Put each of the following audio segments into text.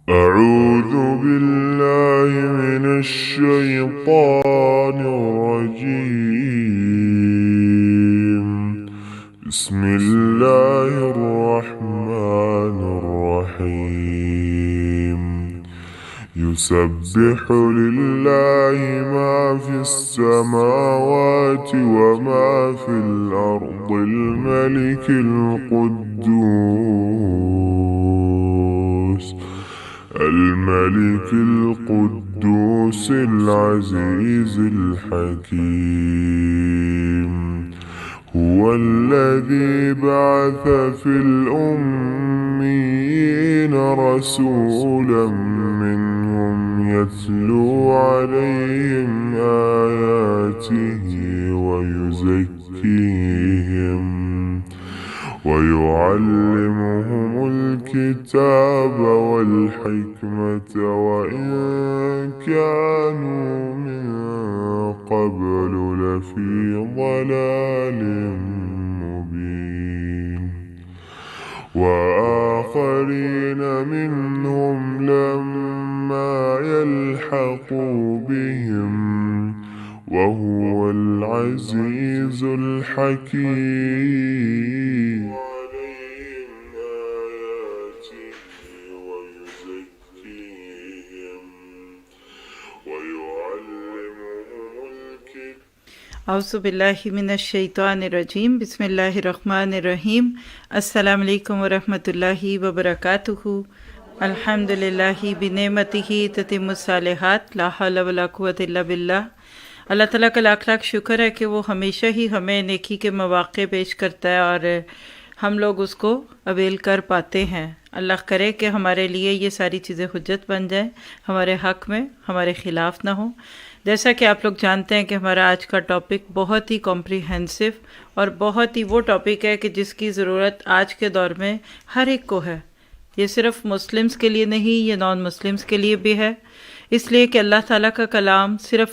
أعوذ بالله من الشيطان الرجيم. بسم الله الرحمن الرحيم. يسبح لله ما في السماوات وما في الأرض الملك القدوس العزيز الحكيم. هو الذي بعث في الأميين رسولا منهم يتلو عليهم آياته ويعلمهم الكتاب والحكمة وإن كانوا من قبل لفي ضلال مبين. وآخرين منهم لما يلحقوا بهم وهو العزيز الحكيم. اعوذ باللہ من الشیطان الرجیم. بسم اللہ الرحمن الرحیم. السلام علیکم ورحمۃ اللہ وبرکاتہ. الحمد للہ بنعمتہ تتم الصالحات. لا حول ولا قوۃ الا باللہ. اللہ تعالیٰ کا لاکھ لاکھ شکر ہے کہ وہ ہمیشہ ہی ہمیں نیکی کے مواقع پیش کرتا ہے اور ہم لوگ اس کو اویل کر پاتے ہیں. اللہ کرے کہ ہمارے لیے یہ ساری چیزیں حجت بن جائیں، ہمارے حق میں ہمارے خلاف نہ ہوں. جیسا کہ آپ لوگ جانتے ہیں کہ ہمارا آج کا ٹاپک بہت ہی کمپریہنسو اور بہت ہی وہ ٹاپک ہے کہ جس کی ضرورت آج کے دور میں ہر ایک کو ہے. یہ صرف مسلمز کے لیے نہیں، یہ نان مسلمز کے لیے بھی ہے. اس لیے کہ اللہ تعالیٰ کا کلام صرف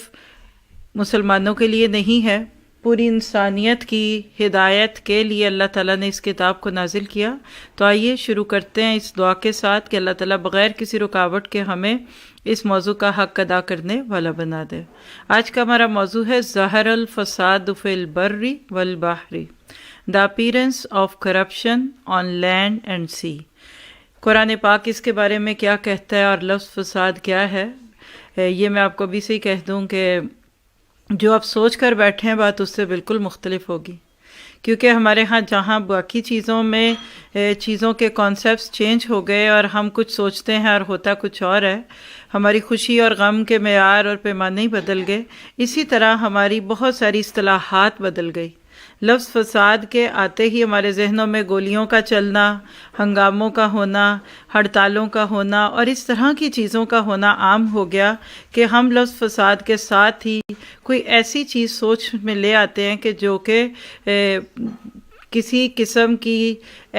مسلمانوں کے لیے نہیں ہے، پوری انسانیت کی ہدایت کے لیے اللہ تعالیٰ نے اس کتاب کو نازل کیا. تو آئیے شروع کرتے ہیں اس دعا کے ساتھ کہ اللہ تعالیٰ بغیر کسی رکاوٹ کے ہمیں اس موضوع کا حق ادا کرنے والا بنا دے. آج کا ہمارا موضوع ہے ظہر الفساد فی البر والبحر، the appearance of corruption on land and sea. Quran پاک اس کے بارے میں کیا کہتا ہے اور لفظ فساد کیا ہے. یہ میں آپ کو ابھی سے ہی کہہ دوں کہ جو آپ سوچ کر بیٹھے ہیں بات اس سے بالکل مختلف ہوگی، کیونکہ ہمارے ہاں جہاں باقی چیزوں میں چیزوں کے کانسیپٹس چینج ہو گئے اور ہم کچھ سوچتے ہیں اور ہوتا کچھ اور ہے، ہماری خوشی اور غم کے معیار اور پیمانے بدل گئے، اسی طرح ہماری بہت ساری اصطلاحات بدل گئی. لفظ فساد کے آتے ہی ہمارے ذہنوں میں گولیوں کا چلنا، ہنگاموں کا ہونا، ہڑتالوں کا ہونا اور اس طرح کی چیزوں کا ہونا عام ہو گیا کہ ہم لفظ فساد کے ساتھ ہی کوئی ایسی چیز سوچ میں لے آتے ہیں کہ جو کہ کسی قسم کی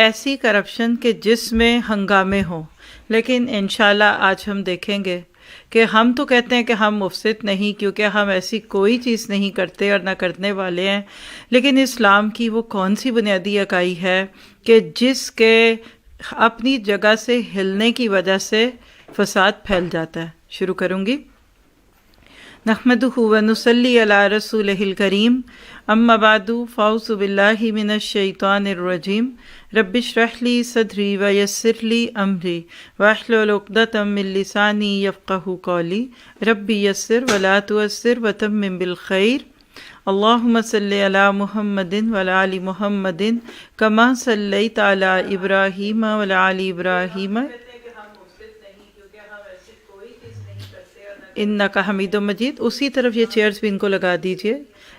ایسی کرپشن کہ جس میں ہنگامے ہوں. لیکن انشاءاللہ آج ہم دیکھیں گے کہ ہم تو کہتے ہیں کہ ہم مفسد نہیں، کیونکہ ہم ایسی کوئی چیز نہیں کرتے اور نہ کرنے والے ہیں. لیکن اسلام کی وہ کون سی بنیادی اکائی ہے کہ جس کے اپنی جگہ سے ہلنے کی وجہ سے فساد پھیل جاتا ہے. شروع کروں گی. نحمدہ ونصلی علی رسولہ الکریم. اما بعد فاعوذ باللہ من الشیطان الرجیم. رب اشرح لی صدری ویسر لی امری واحلل عقدۃ من لسانی یفقہوا قولی. رب یسر ولا تعسر وتمم بالخیر. اللہم صلی علی محمد وعلی آل محمد کما صلیت علی ابراہیم وعلی آل ابراہیم انک حمید مجید. اسی طرف یہ چیئرز بھی ان کو لگا دیجئے،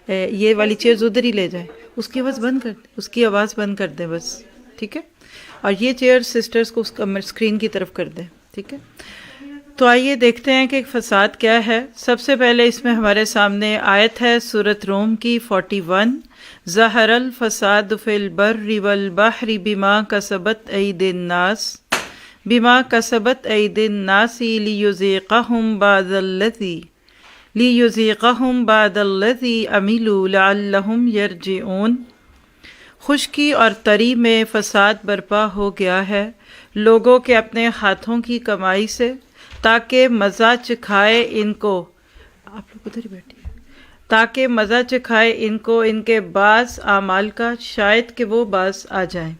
یہ والی چیئرز ادھر ہی لے جائیں. اس کی آواز بند کر دیں، اس کی آواز بند کر دیں بس، ٹھیک ہے. اور یہ چیئرز سسٹرز کو اسکرین کی طرف کر دیں، ٹھیک ہے. تو آئیے دیکھتے ہیں کہ فساد کیا ہے. سب سے پہلے اس میں ہمارے سامنے آیت ہے سورۃ روم کی 41. ظہر الفساد فی البر والبحر بما کسبت ایدی الناس لیذیقہم بعد الذی عملوا لعلہم یرجعون. خشکی اور تری میں فساد برپا ہو گیا ہے لوگوں کے اپنے ہاتھوں کی کمائی سے، تاکہ مزہ چکھائے ان کو، آپ لوگ ادھر ہی بیٹھیے، تاکہ مزہ چکھائے ان کو ان کے بعض اعمال کا، شاید کہ وہ باز آ جائیں۔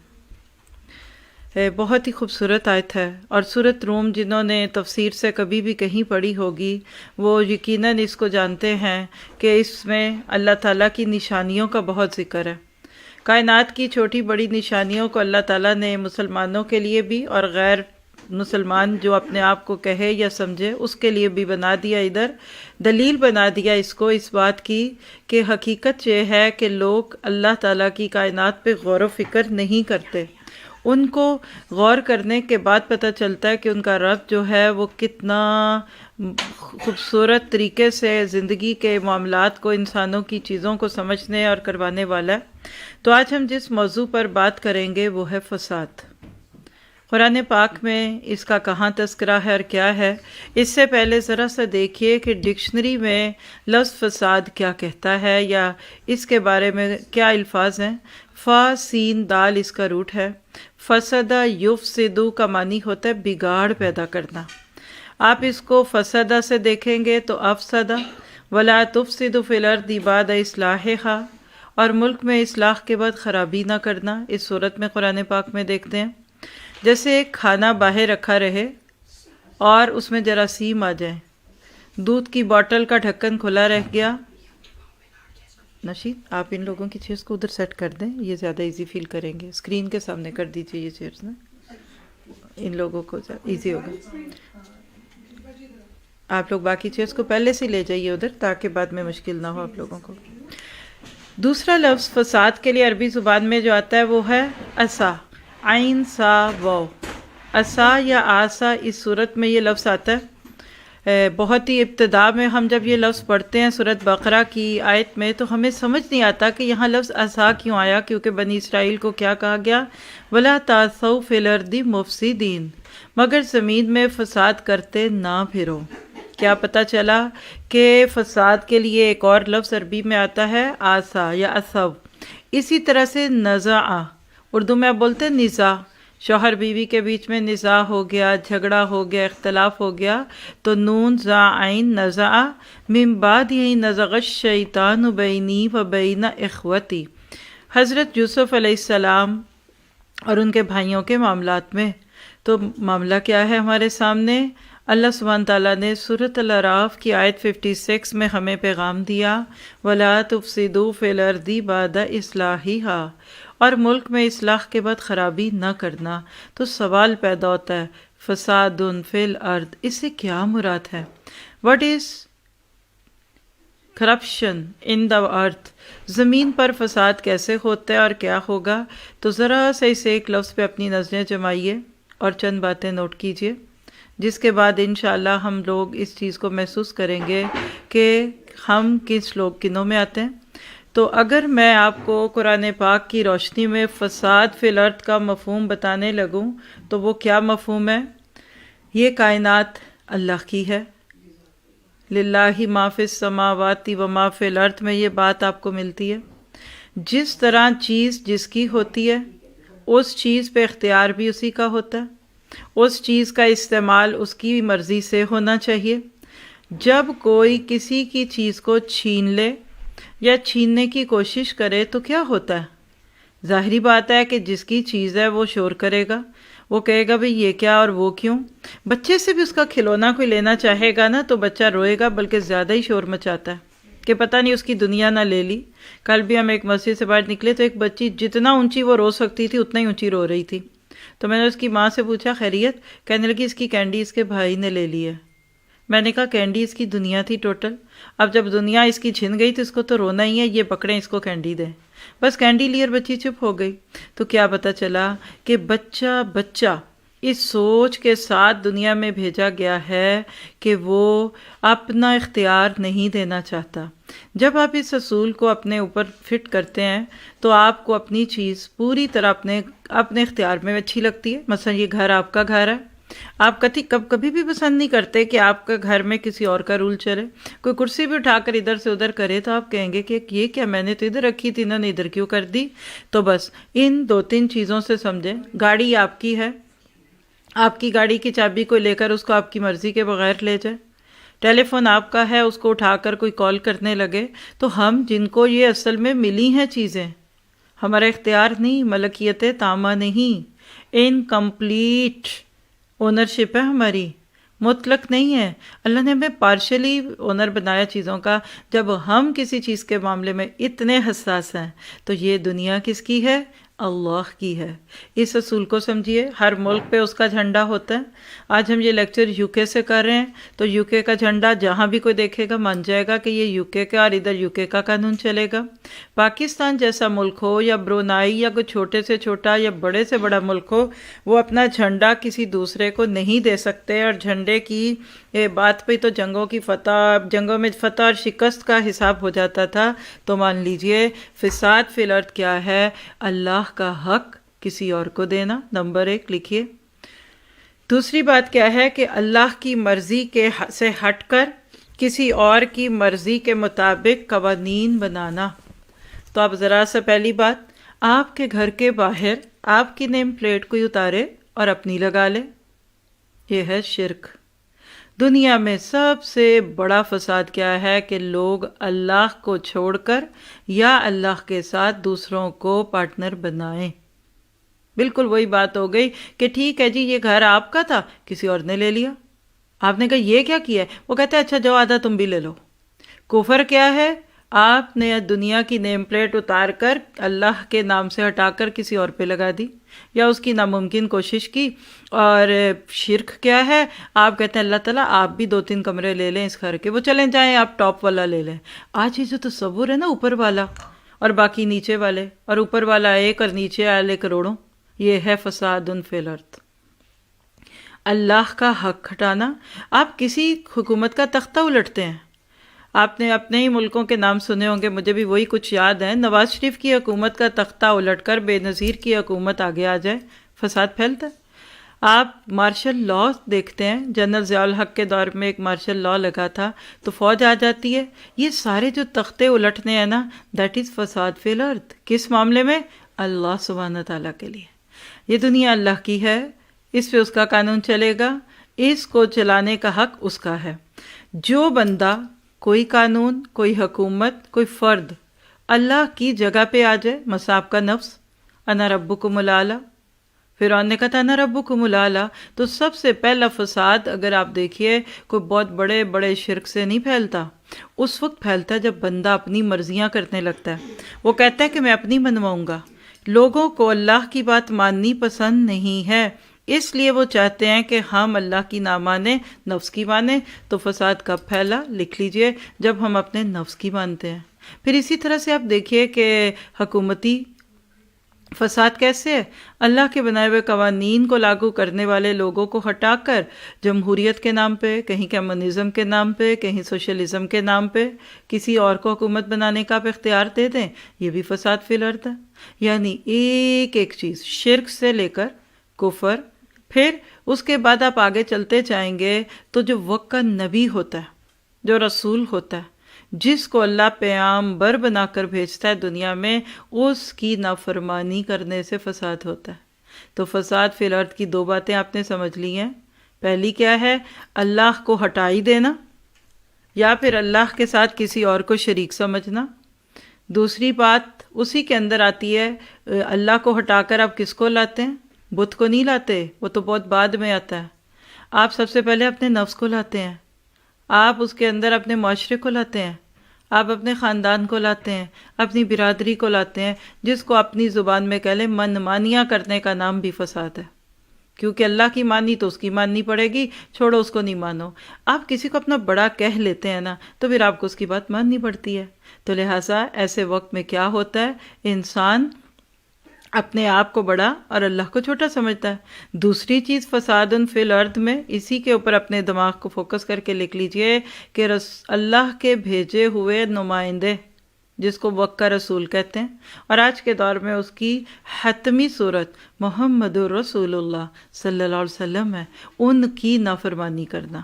بہت ہی خوبصورت آیت ہے، اور سورۃ روم جنہوں نے تفسیر سے کبھی بھی کہیں پڑھی ہوگی وہ یقیناً اس کو جانتے ہیں کہ اس میں اللہ تعالیٰ کی نشانیوں کا بہت ذکر ہے۔ کائنات کی چھوٹی بڑی نشانیوں کو اللہ تعالیٰ نے مسلمانوں کے لیے بھی اور غیر مسلمان جو اپنے آپ کو کہے یا سمجھے اس کے لیے بھی بنا دیا، ادھر دلیل بنا دیا اس کو، اس بات کی کہ حقیقت یہ ہے کہ لوگ اللہ تعالیٰ کی کائنات پہ غور و فکر نہیں کرتے۔ ان کو غور کرنے کے بعد پتہ چلتا ہے کہ ان کا رب جو ہے وہ کتنا خوبصورت طریقے سے زندگی کے معاملات کو، انسانوں کی چیزوں کو سمجھنے اور کروانے والا ہے۔ تو آج ہم جس موضوع پر بات کریں گے وہ ہے فساد۔ قرآن پاک میں اس کا کہاں تذکرہ ہے اور کیا ہے؟ اس سے پہلے ذرا سا دیکھیے کہ ڈکشنری میں لفظ فساد کیا کہتا ہے یا اس کے بارے میں کیا الفاظ ہیں۔ فا سین دال اس کا روٹ ہے۔ فسدہ یفسدو کا معنی ہوتا ہے بگاڑ پیدا کرنا۔ آپ اس کو فسدہ سے دیکھیں گے تو افسدہ، ولا تفسدوا فی الارض بعد اصلاحھا، اور ملک میں اصلاح کے بعد خرابی نہ کرنا۔ اس صورت میں قرآن پاک میں دیکھتے ہیں جیسے ایک کھانا باہر رکھا رہے اور اس میں جراثیم آ جائیں، دودھ کی بوٹل کا ڈھکن کھلا رہ گیا۔ نشید آپ ان لوگوں کی چیئرز کو ادھر سیٹ کر دیں، یہ زیادہ ایزی فیل کریں گے، اسکرین کے سامنے کر دیجیے یہ چیئرز نا، ان لوگوں کو ایزی ہوگا۔ آپ لوگ باقی چیئرز کو پہلے سے لے جائیے ادھر تاکہ بعد میں مشکل نہ ہو آپ لوگوں کو۔ دوسرا لفظ فساد کے لیے عربی زبان میں جو آتا ہے وہ ہے اسا، عین سا واو۔ اسا یا آسا اس صورت میں یہ لفظ آتا ہے۔ بہت ہی ابتدا میں ہم جب یہ لفظ پڑھتے ہیں سورۃ بقرہ کی آیت میں تو ہمیں سمجھ نہیں آتا کہ یہاں لفظ اسا کیوں آیا، کیونکہ بنی اسرائیل کو کیا کہا گیا؟ وَلَا تَعْثَوْا فِي الْأَرْضِ مُفْسِدِينَ، مگر زمین میں فساد کرتے نہ پھرو۔ کیا پتہ چلا کہ فساد کے لیے ایک اور لفظ عربی میں آتا ہے آسا یا اسو۔ اسی طرح سے نزاع، اردو میں آپ بولتے ہیں نزاع، شوہر بیوی کے بیچ میں نزاع ہو گیا، جھگڑا ہو گیا، اختلاف ہو گیا تو نون زا عین نزاع، من بعد نزغ الشیطان بینی و بین اخوتی۔ حضرت یوسف علیہ السلام اور ان کے بھائیوں کے معاملات میں تو معاملہ کیا ہے ہمارے سامنے؟ اللہ سبحانہ تعالیٰ نے سورۃ الاعراف کی آیت 56 میں ہمیں پیغام دیا، وَلَا تُفْسِدُوا فِي الْأَرْضِ بَعْدَ إِصْلَاحِهَا، اور ملک میں اصلاح کے بعد خرابی نہ کرنا۔ تو سوال پیدا ہوتا ہے فساد فی الارض، اس سے کیا مراد ہے؟ واٹ از کرپشن ان دا ارتھ، زمین پر فساد کیسے ہوتا ہے اور کیا ہوگا؟ تو ذرا سا اس ایک لفظ پہ اپنی نظریں جمائیے اور چند باتیں نوٹ کیجئے، جس کے بعد انشاءاللہ ہم لوگ اس چیز کو محسوس کریں گے کہ ہم کس لوگ کنوں میں آتے ہیں۔ تو اگر میں آپ کو قرآن پاک کی روشنی میں فساد فی الارض کا مفہوم بتانے لگوں تو وہ کیا مفہوم ہے؟ یہ کائنات اللہ کی ہے، للہ ما فی السماوات و ما فی الارض میں یہ بات آپ کو ملتی ہے۔ جس طرح چیز جس کی ہوتی ہے اس چیز پہ اختیار بھی اسی کا ہوتا ہے، اس چیز کا استعمال اس کی مرضی سے ہونا چاہیے۔ جب کوئی کسی کی چیز کو چھین لے یا چھیننے کی کوشش کرے تو کیا ہوتا ہے؟ ظاہری بات ہے کہ جس کی چیز ہے وہ شور کرے گا، وہ کہے گا بھئی یہ کیا اور وہ کیوں۔ بچے سے بھی اس کا کھلونا کوئی لینا چاہے گا نا تو بچہ روئے گا، بلکہ زیادہ ہی شور مچاتا ہے کہ پتہ نہیں اس کی دنیا نہ لے لی۔ کل بھی ہم ایک مسجد سے باہر نکلے تو ایک بچی جتنا اونچی وہ رو سکتی تھی اتنا ہی اونچی رو رہی تھی، تو میں نے اس کی ماں سے پوچھا خیریت؟ کہنے لگی اس کی کینڈی اس کے بھائی نے لے لی ہے۔ میں نے کہا کینڈی اس کی دنیا تھی ٹوٹل، اب جب دنیا اس کی چھن گئی تو اس کو تو رونا ہی ہے، یہ پکڑیں اس کو کینڈی دیں۔ بس کینڈی لی اور بچی چپ ہو گئی۔ تو کیا پتہ چلا کہ بچہ اس سوچ کے ساتھ دنیا میں بھیجا گیا ہے کہ وہ اپنا اختیار نہیں دینا چاہتا۔ جب آپ اس اصول کو اپنے اوپر فٹ کرتے ہیں تو آپ کو اپنی چیز پوری طرح اپنے اختیار میں اچھی لگتی ہے۔ مثلا یہ گھر آپ کا گھر ہے، آپ کبھی بھی پسند نہیں کرتے کہ آپ کا گھر میں کسی اور کا رول چلے. کوئی کرسی بھی اٹھا کر ادھر سے ادھر کرے تو آپ کہیں گے کہ یہ کیا، میں نے تو ادھر رکھی تھی، انہوں نے ادھر کیوں کر دی. تو بس ان 2-3 چیزوں سے سمجھیں. گاڑی آپ کی ہے، آپ کی گاڑی کی چابی کوئی لے کر اس کو آپ کی مرضی کے بغیر لے جائے. ٹیلی فون آپ کا ہے، اس کو اٹھا کر کوئی کال کرنے لگے. تو ہم جن کو یہ اصل میں ملی ہیں چیزیں، ہمارا اختیار نہیں، ملکیت تامہ نہیں، انکمپلیٹ اونرشپ ہے ہماری، مطلق نہیں ہے. اللہ نے ہمیں پارشلی اونر بنایا چیزوں کا. جب ہم کسی چیز کے معاملے میں اتنے حساس ہیں تو یہ دنیا کس کی ہے؟ اللہ کی ہے. اس اصول کو سمجھیے. ہر ملک پہ اس کا جھنڈا ہوتا ہے. آج ہم یہ لیکچر یو کے سے کر رہے ہیں تو یو کے کا جھنڈا جہاں بھی کوئی دیکھے گا مان جائے گا کہ یہ یو کے کا، اور ادھر یو کے کا قانون چلے گا. پاکستان جیسا ملک ہو یا برونائی یا کوئی چھوٹے سے چھوٹا یا بڑے سے بڑا ملک ہو، وہ اپنا جھنڈا کسی دوسرے کو نہیں دے سکتے. اور جھنڈے کی بات پہ تو جنگوں میں فتح اور شکست کا حساب ہو جاتا تھا. تو مان لیجئے فساد فی الارض کیا ہے؟ اللہ کا حق کسی اور کو دینا. نمبر 1 لکھیے. دوسری بات کیا ہے کہ اللہ کی مرضی سے ہٹ کر کسی اور کی مرضی کے مطابق قوانین بنانا. تو اب ذرا سا پہلی بات، آپ کے گھر کے باہر آپ کی نیم پلیٹ کوئی اتارے اور اپنی لگا لے، یہ ہے شرک. دنیا میں سب سے بڑا فساد کیا ہے کہ لوگ اللہ کو چھوڑ کر یا اللہ کے ساتھ دوسروں کو پارٹنر بنائیں. بالکل وہی بات ہو گئی کہ ٹھیک ہے جی یہ گھر آپ کا تھا، کسی اور نے لے لیا. آپ نے کہا یہ کیا کیا ہے؟ وہ کہتے ہیں اچھا جاؤ آدھا تم بھی لے لو. کفر کیا ہے؟ آپ نے دنیا کی نیم پلیٹ اتار کر اللہ کے نام سے ہٹا کر کسی اور پہ لگا دی یا اس کی ناممکن کوشش کی. اور شرک کیا ہے؟ آپ کہتے ہیں اللہ تعالیٰ آپ بھی 2-3 کمرے لے لیں اس گھر کے، وہ چلیں جائیں آپ ٹاپ والا لے لیں. آج یہ جو تصور ہے نا اوپر والا اور باقی نیچے والے، اور اوپر والا ایک اور نیچے والے کروڑوں، یہ ہے فساد فی الارض. اللہ کا حق ہٹانا. آپ کسی حکومت کا تختہ الٹتے ہیں، آپ نے اپنے ہی ملکوں کے نام سنے ہوں گے، مجھے بھی وہی کچھ یاد ہے. نواز شریف کی حکومت کا تختہ الٹ کر بے نظیر کی حکومت آگے آ جائے، فساد پھیلتا ہے. آپ مارشل لا دیکھتے ہیں، جنرل ضیاء الحق کے دور میں ایک مارشل لا لگا تھا تو فوج آ جاتی ہے. یہ سارے جو تختے الٹنے ہیں نا، دیٹ از فساد فی الارض. کس معاملے میں؟ اللہ سبحانہ تعالیٰ کے لیے. یہ دنیا اللہ کی ہے، اس پہ اس کا قانون چلے گا، اس کو چلانے کا حق اس کا ہے. جو بندہ کوئی قانون، کوئی حکومت، کوئی فرد اللہ کی جگہ پہ آ جائے، مثلا آپ کا نفس، انا ربکم الاعلی، فرعون نے کہا تھا انا ربکم الاعلی. تو سب سے پہلا فساد اگر آپ دیکھیے کوئی بہت بڑے بڑے شرک سے نہیں پھیلتا، اس وقت پھیلتا ہے جب بندہ اپنی مرضیاں کرنے لگتا ہے. وہ کہتا ہے کہ میں اپنی منواؤں گا. لوگوں کو اللہ کی بات ماننی پسند نہیں ہے، اس لیے وہ چاہتے ہیں کہ ہم اللہ کی نہ مانیں، نفس کی مانیں. تو فساد کب پھیلا؟ لکھ لیجئے، جب ہم اپنے نفس کی مانتے ہیں. پھر اسی طرح سے آپ دیکھیے کہ حکومتی فساد کیسے ہے؟ اللہ کے بنائے ہوئے قوانین کو لاگو کرنے والے لوگوں کو ہٹا کر جمہوریت کے نام پہ، کہیں کمیونزم کے نام پہ، کہیں سوشلزم کے نام پہ کسی اور کو حکومت بنانے کا آپ اختیار دے دیں، یہ بھی فساد فی الارض ہے. یعنی ایک ایک چیز شرک سے لے کر کفر. پھر اس کے بعد آپ آگے چلتے جائیں گے تو جو وقت کا نبی ہوتا ہے، جو رسول ہوتا ہے، جس کو اللہ پیغمبر بنا کر بھیجتا ہے دنیا میں، اس کی نافرمانی کرنے سے فساد ہوتا ہے. تو فساد فی الارض کی 2 باتیں آپ نے سمجھ لی ہیں. پہلی کیا ہے؟ اللہ کو ہٹائی دینا یا پھر اللہ کے ساتھ کسی اور کو شریک سمجھنا. دوسری بات اسی کے اندر آتی ہے، اللہ کو ہٹا کر آپ کس کو لاتے ہیں؟ بت کو نہیں لاتے، وہ تو بہت بعد میں آتا ہے. آپ سب سے پہلے اپنے نفس کو لاتے ہیں، آپ اس کے اندر اپنے معاشرے کو لاتے ہیں، آپ اپنے خاندان کو لاتے ہیں، اپنی برادری کو لاتے ہیں، جس کو اپنی زبان میں کہہ لیں من مانیاں کرنے کا نام بھی فساد ہے. کیونکہ اللہ کی مانی تو اس کی ماننی پڑے گی، چھوڑو اس کو نہیں مانو. آپ کسی کو اپنا بڑا کہہ لیتے ہیں نا تو پھر آپ کو اس کی بات ماننی پڑتی ہے. تو لہٰذا ایسے وقت میں کیا ہوتا ہے؟ انسان اپنے آپ کو بڑا اور اللہ کو چھوٹا سمجھتا ہے. دوسری چیز فساد فی الارض میں، اسی کے اوپر اپنے دماغ کو فوکس کر کے لکھ لیجئے کہ اللہ کے بھیجے ہوئے نمائندے جس کو وقع رسول کہتے ہیں، اور آج کے دور میں اس کی حتمی صورت محمد رسول اللہ صلی اللہ علیہ وسلم ہے، ان کی نافرمانی کرنا۔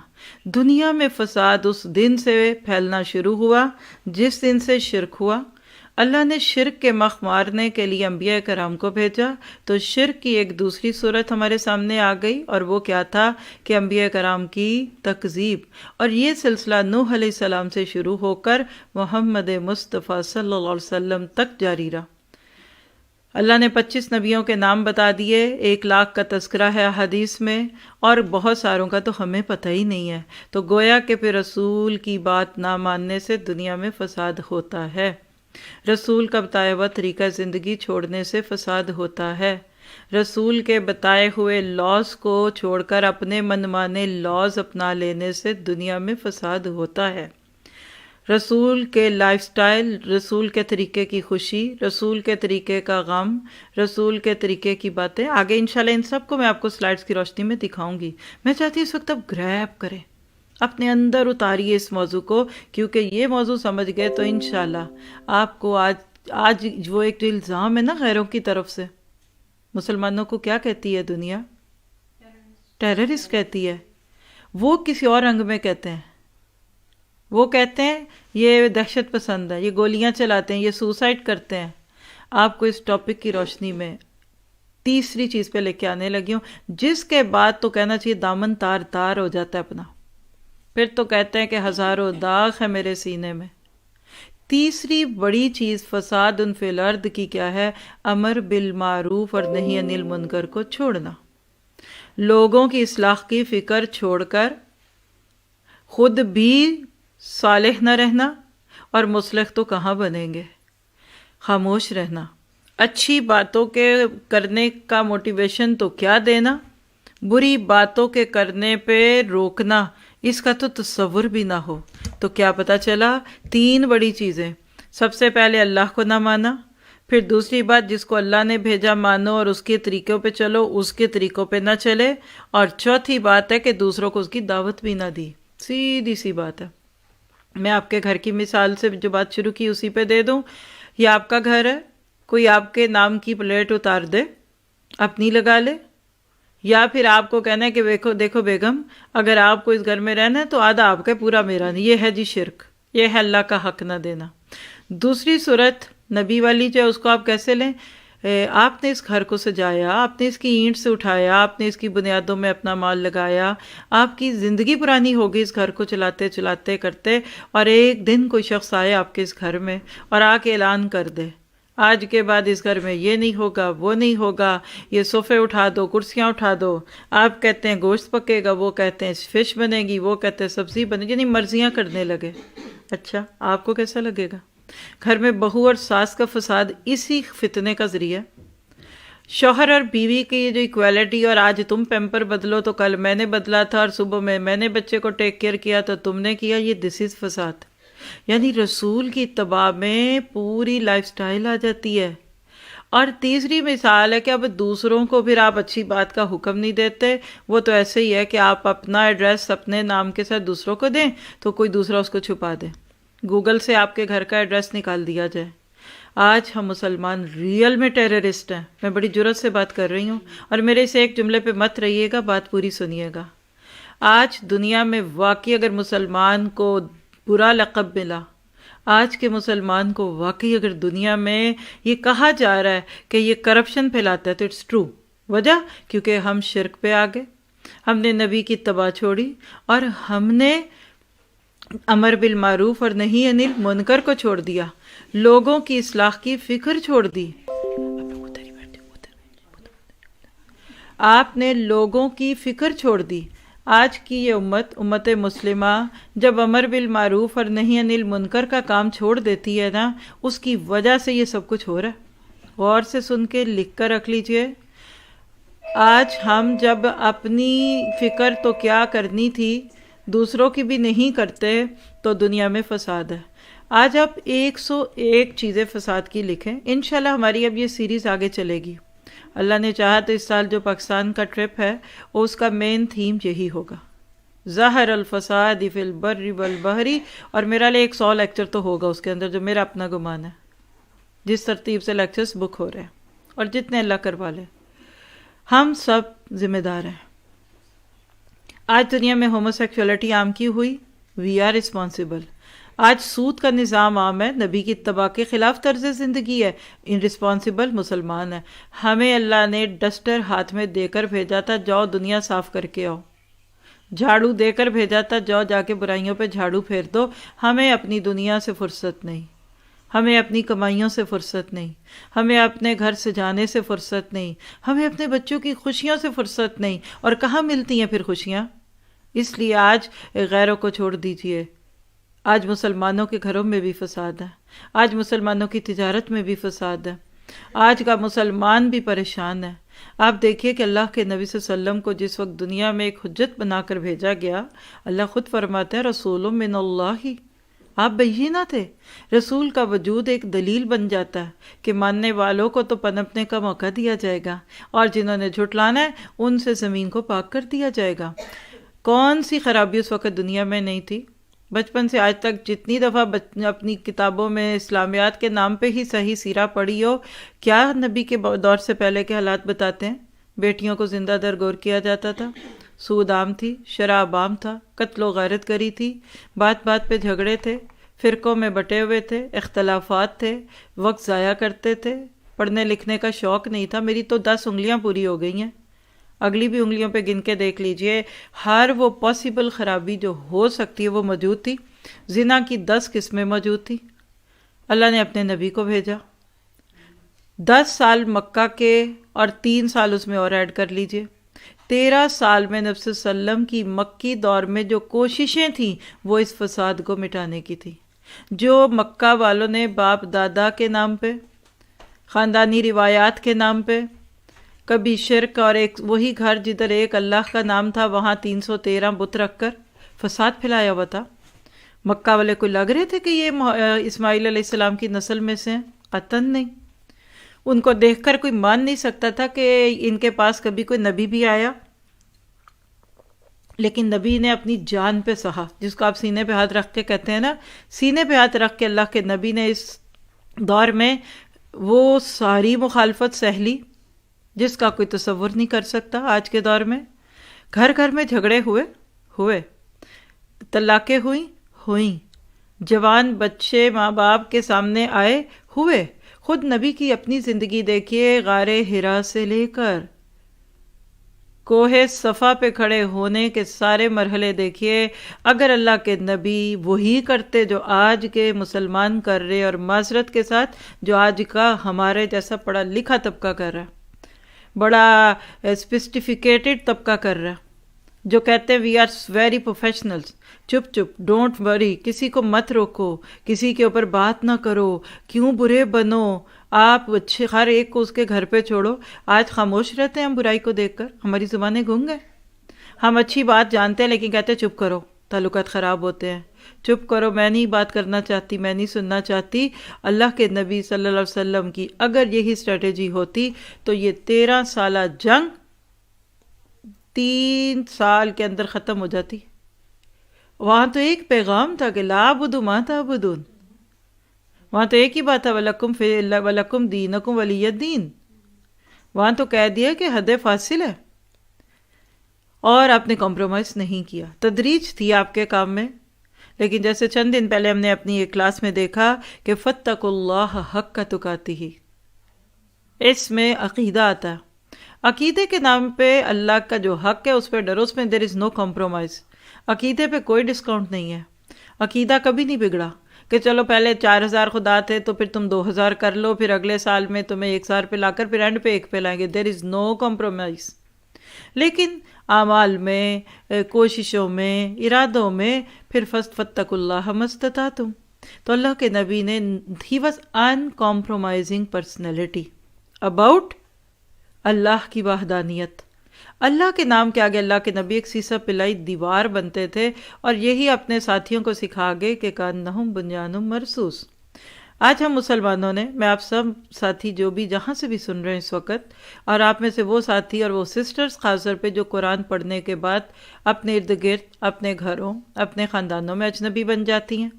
دنیا میں فساد اس دن سے پھیلنا شروع ہوا جس دن سے شرک ہوا۔ اللہ نے شرک کے مخ مارنے کے لیے انبیاء کرام کو بھیجا، تو شرک کی ایک دوسری صورت ہمارے سامنے آ گئی، اور وہ کیا تھا کہ انبیاء کرام کی تکذیب، اور یہ سلسلہ نوح علیہ السلام سے شروع ہو کر محمد مصطفیٰ صلی اللہ علیہ وسلم تک جاری رہا۔ اللہ نے 25 نبیوں کے نام بتا دیے، 1 لاکھ کا تذکرہ ہے حدیث میں، اور بہت ساروں کا تو ہمیں پتہ ہی نہیں ہے۔ تو گویا کہ پھر رسول کی بات نہ ماننے سے دنیا میں فساد ہوتا ہے، رسول کا بتایا ہوا طریقہ زندگی چھوڑنے سے فساد ہوتا ہے، رسول کے بتائے ہوئے لاز کو چھوڑ کر اپنے من مانے لاز اپنا لینے سے دنیا میں فساد ہوتا ہے۔ رسول کے لائف سٹائل، رسول کے طریقے کی خوشی، رسول کے طریقے کا غم، رسول کے طریقے کی باتیں، آگے انشاءاللہ ان سب کو میں آپ کو سلائڈز کی روشنی میں دکھاؤں گی۔ میں چاہتی ہوں اس وقت آپ گریب کریں، اپنے اندر اتاریے اس موضوع کو، کیونکہ یہ موضوع سمجھ گئے تو انشاءاللہ آپ کو آج وہ ایک الزام ہے نا غیروں کی طرف سے، مسلمانوں کو کیا کہتی ہے دنیا؟ ٹیررسٹ کہتی ہے۔ وہ کسی اور رنگ میں کہتے ہیں، وہ کہتے ہیں یہ دہشت پسند ہے، یہ گولیاں چلاتے ہیں، یہ سوسائڈ کرتے ہیں۔ آپ کو اس ٹاپک کی روشنی میں تیسری چیز پہ لے کے آنے لگی ہوں، جس کے بعد تو کہنا چاہیے دامن تار تار ہو جاتا ہے اپنا، پھر تو کہتے ہیں کہ ہزاروں داغ ہے میرے سینے میں۔ تیسری بڑی چیز فساد فی الارض کی کیا ہے؟ امر بالمعروف اور نہی عن المنکر کو چھوڑنا، لوگوں کی اصلاح کی فکر چھوڑ کر خود بھی صالح نہ رہنا، اور مصلح تو کہاں بنیں گے، خاموش رہنا، اچھی باتوں کے کرنے کا موٹیویشن تو کیا دینا، بری باتوں کے کرنے پہ روکنا، اس کا تو تصور بھی نہ ہو۔ تو کیا پتہ چلا؟ 3 بڑی چیزیں۔ سب سے پہلے اللہ کو نہ مانا، پھر دوسری بات جس کو اللہ نے بھیجا مانو اور اس کے طریقوں پہ چلو، اس کے طریقوں پہ نہ چلے، اور چوتھی بات ہے کہ دوسروں کو اس کی دعوت بھی نہ دی۔ سیدھی سی بات ہے۔ میں آپ کے گھر کی مثال سے جو بات شروع کی اسی پہ دے دوں۔ یہ آپ کا گھر ہے، کوئی آپ کے نام کی پلیٹ اتار دے، اپنی لگا لے، یا پھر آپ کو کہنا ہے کہ دیکھو بیگم، اگر آپ کو اس گھر میں رہنا ہے تو آدھا آپ کا پورا میرا نہیں، یہ ہے جی شرک، یہ ہے اللہ کا حق نہ دینا۔ دوسری صورت نبی والی جو ہے اس کو آپ کیسے لیں؟ آپ نے اس گھر کو سجایا، آپ نے اس کی اینٹ سے اٹھایا، آپ نے اس کی بنیادوں میں اپنا مال لگایا، آپ کی زندگی پرانی ہوگی اس گھر کو چلاتے چلاتے کرتے، اور ایک دن کوئی شخص آئے آپ کے اس گھر میں اور آ کے اعلان کر دے آج کے بعد اس گھر میں یہ نہیں ہوگا، وہ نہیں ہوگا، یہ صوفے اٹھا دو، کرسیاں اٹھا دو، آپ کہتے ہیں گوشت پکے گا، وہ کہتے ہیں فش بنے گی، وہ کہتے ہیں سبزی بنے گی، یعنی مرضیاں کرنے لگے۔ اچھا آپ کو کیسا لگے گا؟ گھر میں بہو اور ساس کا فساد اسی فتنے کا ذریعہ۔ شوہر اور بیوی کی جو ایکویلٹی، اور آج تم پیمپر بدلو تو کل میں نے بدلا تھا، اور صبح میں نے بچے کو ٹیک کیئر کیا تو تم نے کیا، یہ دس از فساد۔ یعنی رسول کی اتباع میں پوری لائف سٹائل آ جاتی ہے۔ اور تیسری مثال ہے کہ اب دوسروں کو پھر آپ اچھی بات کا حکم نہیں دیتے، وہ تو ایسے ہی ہے کہ آپ اپنا ایڈریس اپنے نام کے ساتھ دوسروں کو دیں تو کوئی دوسرا اس کو چھپا دے، گوگل سے آپ کے گھر کا ایڈریس نکال دیا جائے۔ آج ہم مسلمان ریئل میں ٹیررسٹ ہیں، میں بڑی جرات سے بات کر رہی ہوں، اور میرے اس ایک جملے پہ مت رہیے گا، بات پوری سنیے گا۔ آج دنیا میں واقعی اگر مسلمان کو برا لقب ملا، آج کے مسلمان کو واقعی اگر دنیا میں یہ کہا جا رہا ہے کہ یہ کرپشن پھیلاتا ہے تو اٹس ٹرو۔ وجہ کیونکہ ہم شرک پہ آ گئے، ہم نے نبی کی اتباع چھوڑی، اور ہم نے امر بالمعروف اور نہی عن المنکر کو چھوڑ دیا، لوگوں کی اصلاح کی فکر چھوڑ دی۔ آپ نے لوگوں کی فکر چھوڑ دی۔ آج کی یہ امت مسلمہ جب امر بالمعروف اور نہی عن المنکر کا کام چھوڑ دیتی ہے نا، اس کی وجہ سے یہ سب کچھ ہو رہا ہے۔ غور سے سن کے لکھ کر رکھ لیجئے۔ آج ہم جب اپنی فکر تو کیا کرنی تھی دوسروں کی بھی نہیں کرتے تو دنیا میں فساد ہے۔ آج آپ 101 چیزیں فساد کی لکھیں، انشاءاللہ ہماری اب یہ سیریز آگے چلے گی۔ اللہ نے چاہا تو اس سال جو پاکستان کا ٹرپ ہے اس کا مین تھیم یہی ہوگا۔ ظاہر الفساد فی البر والبحر، اور میرا لیے ایک 100 لیکچر تو ہوگا اس کے اندر، جو میرا اپنا گمان ہے، جس ترتیب سے لیکچرز بک ہو رہے ہیں اور جتنے اللہ کروا لے۔ ہم سب ذمہ دار ہیں۔ آج دنیا میں ہومو سیکشولیٹی عام کی ہوئی، وی آر رسپانسبل۔ آج سود کا نظام عام ہے، نبی کی اتباع کے خلاف طرز زندگی ہے، رسپانسبل مسلمان ہے۔ ہمیں اللہ نے ڈسٹر ہاتھ میں دے کر بھیجا تھا، جاؤ دنیا صاف کر کے آؤ۔ جھاڑو دے کر بھیجا تھا، جاؤ جا کے برائیوں پہ جھاڑو پھیر دو۔ ہمیں اپنی دنیا سے فرصت نہیں، ہمیں اپنی کمائیوں سے فرصت نہیں، ہمیں اپنے گھر سجانے سے فرصت نہیں، ہمیں اپنے بچوں کی خوشیوں سے فرصت نہیں۔ اور کہاں ملتی ہیں پھر خوشیاں؟ اس لیے آج غیروں کو چھوڑ دیجئے۔ آج مسلمانوں کے گھروں میں بھی فساد ہے، آج مسلمانوں کی تجارت میں بھی فساد ہے، آج کا مسلمان بھی پریشان ہے۔ آپ دیکھیے کہ اللہ کے نبی صلی اللہ علیہ وسلم کو جس وقت دنیا میں ایک حجت بنا کر بھیجا گیا، اللہ خود فرماتے ہیں رسول من اللہ، آپ بینہ تھے۔ رسول کا وجود ایک دلیل بن جاتا ہے کہ ماننے والوں کو تو پنپنے کا موقع دیا جائے گا، اور جنہوں نے جھٹلانا ہے ان سے زمین کو پاک کر دیا جائے گا۔ کون سی خرابی اس وقت دنیا میں نہیں تھی؟ بچپن سے آج تک جتنی دفعہ اپنی کتابوں میں اسلامیات کے نام پہ ہی صحیح سیرہ پڑھی ہو، کیا نبی کے دور سے پہلے کے حالات بتاتے ہیں؟ بیٹیوں کو زندہ درگور کیا جاتا تھا، سود عام تھی، شراب عام تھا، قتل و غارت کری تھی، بات بات پہ جھگڑے تھے، فرقوں میں بٹے ہوئے تھے، اختلافات تھے، وقت ضائع کرتے تھے، پڑھنے لکھنے کا شوق نہیں تھا۔ میری تو 10 انگلیاں پوری ہو گئی ہیں، اگلی بھی انگلیوں پہ گن کے دیکھ لیجئے۔ ہر وہ پاسبل خرابی جو ہو سکتی ہے وہ موجود تھی۔ زنا کی 10 قسمیں موجود تھی۔ اللہ نے اپنے نبی کو بھیجا، 10 سال مکہ کے اور 3 سال اس میں اور ایڈ کر لیجئے، 13 سال میں نبی صلی اللہ علیہ وسلم کی مکی دور میں جو کوششیں تھیں وہ اس فساد کو مٹانے کی تھی۔ جو مکہ والوں نے باپ دادا کے نام پہ، خاندانی روایات کے نام پہ، کبھی شرک، اور ایک وہی گھر جدھر ایک اللہ کا نام تھا وہاں 313 بت رکھ کر فساد پھیلایا ہوا تھا۔ مکہ والے کو لگ رہے تھے کہ یہ اسماعیل علیہ السلام کی نسل میں سے ہیں؟ قطعاً نہیں۔ ان کو دیکھ کر کوئی مان نہیں سکتا تھا کہ ان کے پاس کبھی کوئی نبی بھی آیا، لیکن نبی نے اپنی جان پہ سہا، جس کو آپ سینے پہ ہاتھ رکھ کے کہتے ہیں نا، سینے پہ ہاتھ رکھ کے اللہ کے نبی نے اس دور میں وہ ساری مخالفت سہ لی جس کا کوئی تصور نہیں کر سکتا آج کے دور میں۔ گھر گھر میں جھگڑے ہوئے، طلاقیں ہوئیں، جوان بچے ماں باپ کے سامنے آئے ہوئے۔ خود نبی کی اپنی زندگی دیکھیے، غار حرا سے لے کر کوہ صفا پہ کھڑے ہونے کے سارے مرحلے دیکھیے۔ اگر اللہ کے نبی وہی کرتے جو آج کے مسلمان کر رہے، اور معذرت کے ساتھ جو آج کا ہمارے جیسا پڑھا لکھا طبقہ کر رہا ہے، بڑا سپسٹیفکیٹڈ طبقہ کر رہا ہے، جو کہتے ہیں وی آر ویری پروفیشنلز، چپ ڈونٹ وری، کسی کو مت روکو، کسی کے اوپر بات نہ کرو، کیوں برے بنو، آپ اچھے ہر ایک کو اس کے گھر پہ چھوڑو۔ آج خاموش رہتے ہیں ہم برائی کو دیکھ کر، ہماری زبانیں گونگ ہیں۔ ہم اچھی بات جانتے ہیں لیکن کہتے ہیں چپ کرو، تعلقات خراب ہوتے ہیں، چپ کرو، میں نہیں بات کرنا چاہتی، میں نہیں سننا چاہتی۔ اللہ کے نبی صلی اللہ علیہ وسلم کی اگر یہی اسٹریٹجی ہوتی تو یہ 13 سالہ جنگ 3 سال کے اندر ختم ہو جاتی۔ وہاں تو ایک پیغام تھا کہ لا اعبد ما تعبدون، وہاں تو ایک ہی بات ہے وَلَكُمْ دِينُكُمْ وَلِيَّ الدِّينِ۔ وہاں تو کہہ دیا کہ حد فاصل ہے، اور آپ نے کمپرومائز نہیں کیا۔ تدریج تھی آپ کے کام میں، لیکن جیسے چند دن پہلے ہم نے اپنی ایک کلاس میں دیکھا کہ فَاتَّقُوا اللَّهَ حَقَّ تُقَاتِهِ، اس میں عقیدہ آتا ہے۔ عقیدے کے نام پہ اللہ کا جو حق ہے اس پہ ڈرو، اس میں دیر از نو کمپرومائز۔ عقیدے پہ کوئی ڈسکاؤنٹ نہیں ہے۔ عقیدہ کبھی نہیں بگڑا کہ چلو پہلے 4000 خدا تھے تو پھر تم 2000 کر لو، پھر اگلے سال میں تمہیں 1000 پہ لا کر پھر اینڈ پہ 1 پہ لائیں گے، دیر از نو کمپرومائز۔ لیکن اعمال میں، کوششوں میں، ارادوں میں پھر فَاتَّقُوا اللَّهَ مَا اسْتَطَعْتُمْ۔ تو اللہ کے نبی نے he was uncompromising personality about Allah کی وحدانیت۔ اللہ کے نام کے آگے اللہ کے نبی ایک سیسا پلائی دیوار بنتے تھے، اور یہی اپنے ساتھیوں کو سکھا گئے کہ کأنہم بنیان مرصوص۔ آج ہم مسلمانوں نے، میں آپ سب ساتھی جو بھی جہاں سے بھی سن رہے ہیں اس وقت، اور آپ میں سے وہ ساتھی اور وہ سسٹرز خاص طور پہ جو قرآن پڑھنے کے بعد اپنے ارد گرد، اپنے گھروں، اپنے خاندانوں میں اجنبی بن جاتی ہیں،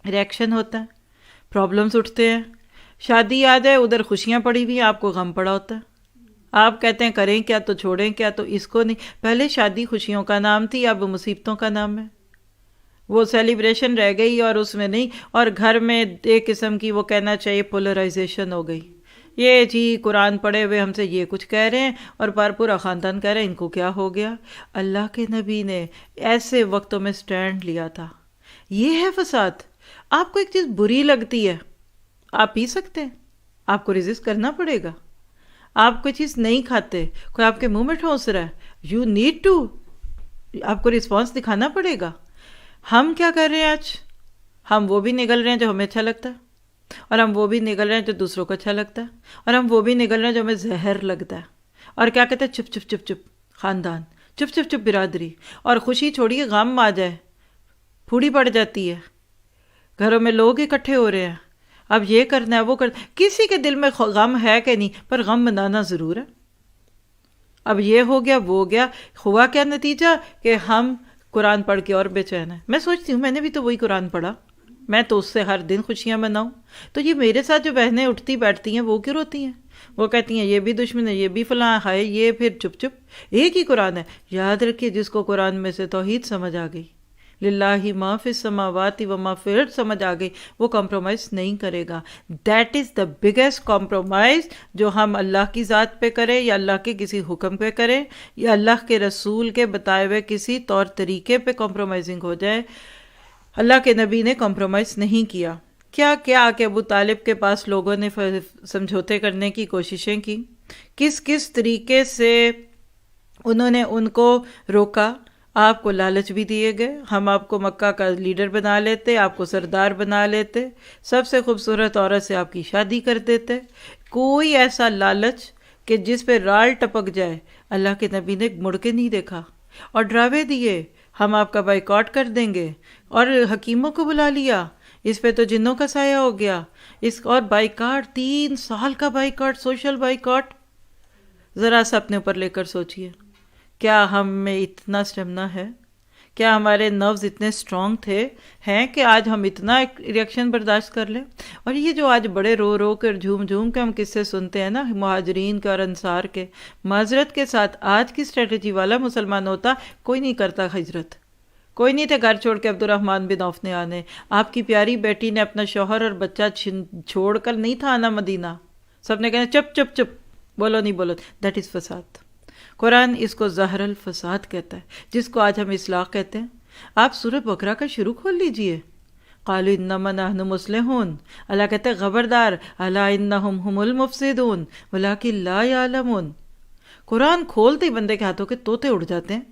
ریئیکشن ہوتا ہے، پرابلمز اٹھتے ہیں، شادی یاد ہے ادھر خوشیاں پڑی ہوئی ہیں، آپ کو غم پڑا ہوتا ہے، آپ کہتے ہیں کریں کیا تو چھوڑیں کیا، تو اس کو نہیں، پہلے شادی خوشیوں کا نام تھی، اب مصیبتوں کا نام ہے، وہ سیلیبریشن رہ گئی اور اس میں نہیں، اور گھر میں ایک قسم کی وہ کہنا چاہیے پولرائزیشن ہو گئی، یہ جی قرآن پڑھے ہوئے ہم سے یہ کچھ کہہ رہے ہیں اور پورا خاندان کہہ رہے ہیں ان کو کیا ہو گیا۔ اللہ کے نبی نے ایسے وقتوں میں سٹینڈ لیا تھا۔ یہ ہے فساد۔ آپ کو ایک چیز بری لگتی ہے، آپ پی سکتے ہیں، آپ کو ریزسٹ کرنا پڑے گا۔ آپ کوئی چیز نہیں کھاتے، کوئی آپ کے منہ میں ٹھونس رہا ہے، یو نیڈ ٹو، آپ کو رسپانس دکھانا پڑے گا۔ ہم کیا کر رہے ہیں آج؟ ہم وہ بھی نگل رہے ہیں جو ہمیں اچھا لگتا ہے، اور ہم وہ بھی نگل رہے ہیں جو دوسروں کو اچھا لگتا ہے، اور ہم وہ بھی نگل رہے ہیں جو ہمیں زہر لگتا ہے، اور کیا کہتے ہیں چپ چپ چپ چپ خاندان، چپ چپ چپ برادری، اور خوشی چھوڑیے غم آ جائے پھوڑی پڑ جاتی ہے، گھروں میں لوگ اکٹھے ہو رہے ہیں، اب یہ کرنا ہے وہ کرنا، کسی کے دل میں غم ہے کہ نہیں، پر غم منانا ضرور ہے۔ اب یہ ہو گیا وہ گیا، ہوا کیا نتیجہ کہ ہم قرآن پڑھ کے اور بے چین ہیں۔ میں سوچتی ہوں میں نے بھی تو وہی قرآن پڑھا، میں تو اس سے ہر دن خوشیاں مناؤں، تو یہ میرے ساتھ جو بہنیں اٹھتی بیٹھتی ہیں وہ کیوں روتی ہیں؟ وہ کہتی ہیں یہ بھی دشمن ہے، یہ بھی فلاں ہے، یہ پھر چپ چپ، ایک ہی قرآن ہے۔ یاد رکھیے جس کو قرآن میں سے توحید سمجھ آ گئی، للہ ما فی السماوات و ما فی الارض سمجھ آ گئی، وہ کمپرومائز نہیں کرے گا۔ That is the biggest compromise جو ہم اللہ کی ذات پہ کریں، یا اللہ کے کسی حکم پہ کریں، یا اللہ کے رسول کے بتائے ہوئے کسی طور طریقے پہ کمپرومائزنگ ہو جائے۔ اللہ کے نبی نے کمپرومائز نہیں کیا۔ کیا کیا کہ ابو طالب کے پاس لوگوں نے سمجھوتے کرنے کی کوششیں کی، کس کس طریقے سے انہوں نے ان کو روکا۔ آپ کو لالچ بھی دیے گئے، ہم آپ کو مکہ کا لیڈر بنا لیتے، آپ کو سردار بنا لیتے، سب سے خوبصورت عورت سے آپ کی شادی کر دیتے۔ کوئی ایسا لالچ کہ جس پہ رال ٹپک جائے اللہ کے نبی نے مڑ کے نہیں دیکھا، اور ڈراوے دیے ہم آپ کا بائیکاٹ کر دیں گے، اور حکیموں کو بلا لیا، اس پہ تو جنوں کا سایہ ہو گیا، اس اور بائیکاٹ 3 سال کا بائیکاٹ، سوشل بائیکاٹ۔ ذرا سا اپنے اوپر لے کر سوچئے، کیا ہم میں اتنا اسٹیمنا ہے؟ کیا ہمارے نروز اتنے اسٹرانگ ہیں کہ آج ہم اتنا ریئیکشن برداشت کر لیں؟ اور یہ جو آج بڑے رو رو کر جھوم جھوم کے ہم قصے سنتے ہیں نا مہاجرین کے اور انصار کے، معذرت کے ساتھ آج کی اسٹریٹجی والا مسلمان ہوتا کوئی نہیں کرتا ہجرت، کوئی نہیں تھے گھر چھوڑ کے عبد الرحمن بن عوف نے آنے، آپ کی پیاری بیٹی نے اپنا شوہر اور بچہ چھوڑ کر نہیں تھا آنا مدینہ، سب نے کہنا چپ چپ چپ، بولو نہیں بولو۔ دیٹ از فساد۔ قرآن اس کو ظاہر الفساد کہتا ہے، جس کو آج ہم اصلاح کہتے ہیں۔ آپ سورہ بقرہ کا شروع کھول لیجئے، قالوا انما نحن مصلحون، اللہ کہتے ہیں خبردار، الا انہم هم المفسدون ولکن لا یعلمون۔ قرآن کھولتے ہی بندے کے ہاتھوں کے طوطے اڑ جاتے ہیں۔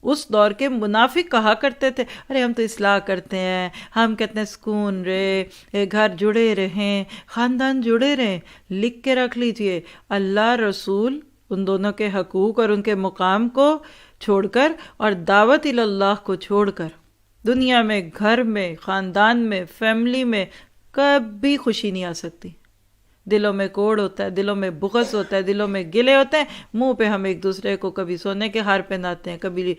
اس دور کے منافق کہا کرتے تھے ارے ہم تو اصلاح کرتے ہیں، ہم کہتے ہیں سکون رہے، گھر جڑے رہیں، خاندان جڑے رہیں۔ لکھ کے رکھ لیجئے، اللہ رسول ان دونوں کے حقوق اور ان کے مقام کو چھوڑ کر اور دعوت اللہ کو چھوڑ کر دنیا میں، گھر میں، خاندان میں، فیملی میں کبھی خوشی نہیں آ سکتی۔ دلوں میں کوڑ ہوتا ہے، دلوں میں بغض ہوتا ہے، دلوں میں گلے ہوتے ہیں، منہ پہ ہم ایک دوسرے کو کبھی سونے کے ہار پہناتے ہیں، کبھی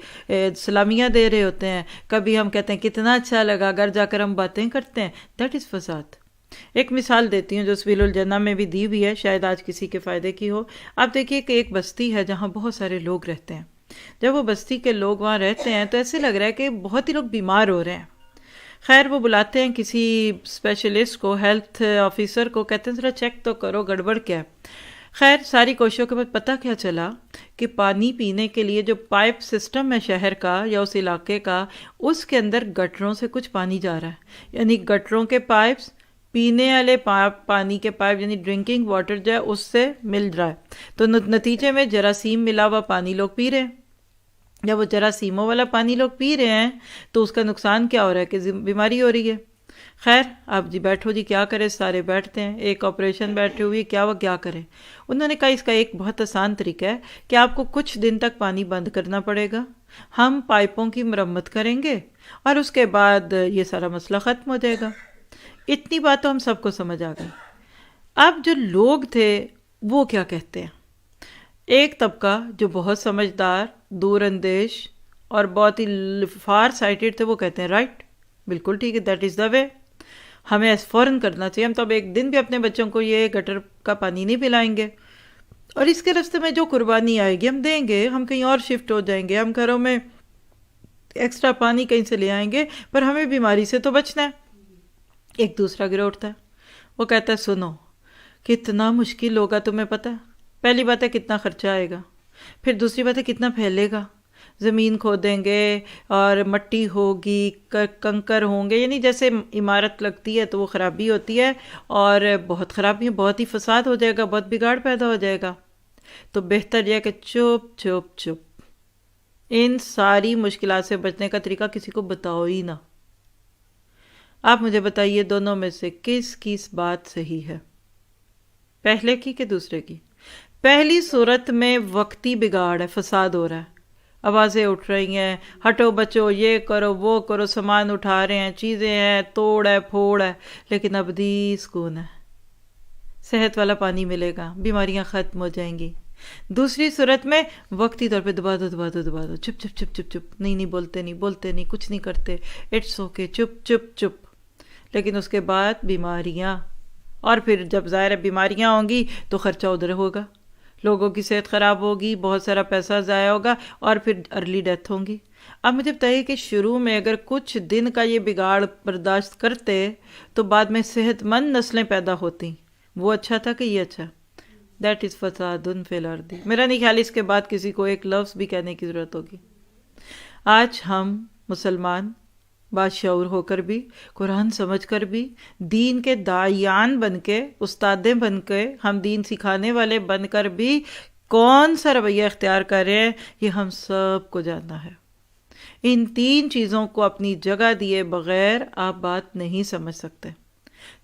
سلامیاں دے رہے ہوتے ہیں، کبھی ہم کہتے ہیں کتنا اچھا لگا، گھر جا کر ہم باتیں کرتے ہیں۔ دیٹ از فساد۔ ایک مثال دیتی ہوں جو سبیل الجنہ میں بھی دی ہوئی ہے، شاید آج کسی کے فائدے کی ہو۔ آپ دیکھیے کہ ایک بستی ہے جہاں بہت سارے لوگ رہتے ہیں۔ جب وہ بستی کے لوگ وہاں رہتے ہیں تو ایسے لگ رہا ہے کہ بہت ہی لوگ بیمار ہو رہے ہیں۔ خیر وہ بلاتے ہیں کسی اسپیشلسٹ کو، ہیلتھ آفیسر کو، کہتے ہیں ذرا چیک تو کرو گڑبڑ کیا ہے۔ خیر ساری کوششوں کے بعد پتہ کیا چلا کہ پانی پینے کے لیے جو پائپ سسٹم ہے شہر کا یا اس علاقے کا، اس کے اندر گٹروں سے کچھ پانی جا رہا ہے، یعنی گٹروں کے پائپس، پینے والے پانی کے پائپ یعنی ڈرنکنگ واٹر جو ہے اس سے مل رہا ہے، تو نتیجے میں جراثیم ملا ہوا پانی لوگ پی رہے ہیں۔ جب وہ جراثیموں والا پانی لوگ پی رہے ہیں تو اس کا نقصان کیا ہو رہا ہے کہ بیماری ہو رہی ہے۔ خیر آپ جی بیٹھو جی کیا کرے، سارے بیٹھتے ہیں، ایک آپریشن بیٹھے ہوئی، کیا کرے۔ انہوں نے کہا اس کا ایک بہت آسان طریقہ ہے کہ آپ کو کچھ دن تک پانی بند کرنا پڑے گا، ہم پائپوں کی مرمت کریں گے اور اس کے بعد یہ سارا مسئلہ ختم ہو جائے گا۔ اتنی بات تو ہم سب کو سمجھ آ گئی۔ اب جو لوگ تھے وہ کیا کہتے ہیں؟ ایک طبقہ جو بہت سمجھدار، دور اندیش اور بہت ہی فار سائٹڈ تھے، وہ کہتے ہیں رائٹ، بالکل ٹھیک ہے، دیٹ از دا وے، ہمیں فوراً کرنا چاہیے، ہم تو اب ایک دن بھی اپنے بچوں کو یہ گٹر کا پانی نہیں پلائیں گے، اور اس کے راستے میں جو قربانی آئے گی ہم دیں گے، ہم کہیں اور شفٹ ہو جائیں گے، ہم گھروں میں ایکسٹرا پانی کہیں سے لے آئیں گے، پر ہمیں بیماری سے تو بچنا ہے۔ ایک دوسرا گروہ اٹھتا ہے، وہ کہتا ہے سنو، کتنا مشکل ہوگا تمہیں پتہ ہے؟ پہلی بات ہے کتنا خرچہ آئے گا، پھر دوسری بات ہے کتنا پھیلے گا، زمین کھودیں گے اور مٹی ہوگی، کنکر ہوں گے، یعنی جیسے عمارت لگتی ہے تو وہ خرابی ہوتی ہے، اور بہت خرابی، بہت ہی فساد ہو جائے گا، بہت بگاڑ پیدا ہو جائے گا۔ تو بہتر یہ کہ چپ چپ چپ، ان ساری مشکلات سے بچنے کا طریقہ کسی کو بتاؤ ہی نہ۔ آپ مجھے بتائیے دونوں میں سے کس بات صحیح ہے، پہلے کی کہ دوسرے کی؟ پہلی صورت میں وقتی بگاڑ ہے، فساد ہو رہا ہے، آوازیں اٹھ رہی ہیں، ہٹو بچو، یہ کرو وہ کرو، سامان اٹھا رہے ہیں، چیزیں ہیں، توڑ ہے پھوڑ ہے، لیکن ابدی سکون ہے، صحت والا پانی ملے گا، بیماریاں ختم ہو جائیں گی۔ دوسری صورت میں وقتی طور پہ دبا دو، چپ چپ چپ چپ چپ، نہیں بولتے نہیں، کچھ نہیں کرتے، اٹس اوکے، چپ چپ چپ، لیکن اس کے بعد بیماریاں، اور پھر جب ظاہر بیماریاں ہوں گی تو خرچہ ادھر ہوگا، لوگوں کی صحت خراب ہوگی، بہت سارا پیسہ ضائع ہوگا، اور پھر ارلی ڈیتھ ہوں گی۔ اب مجھے بتائیے کہ شروع میں اگر کچھ دن کا یہ بگاڑ برداشت کرتے تو بعد میں صحت مند نسلیں پیدا ہوتی، وہ اچھا تھا کہ یہ اچھا؟ دیٹ از فساد فی الارض۔ میرا نہیں خیال اس کے بعد کسی کو ایک لفظ بھی کہنے کی ضرورت ہوگی۔ آج ہم مسلمان باشعور ہو کر بھی، قرآن سمجھ کر بھی، دین کے داعیان بن کے، استادیں بن کے، ہم دین سکھانے والے بن کر بھی کون سا رویہ اختیار کر رہے ہیں، یہ ہم سب کو جاننا ہے۔ ان تین چیزوں کو اپنی جگہ دیے بغیر آپ بات نہیں سمجھ سکتے۔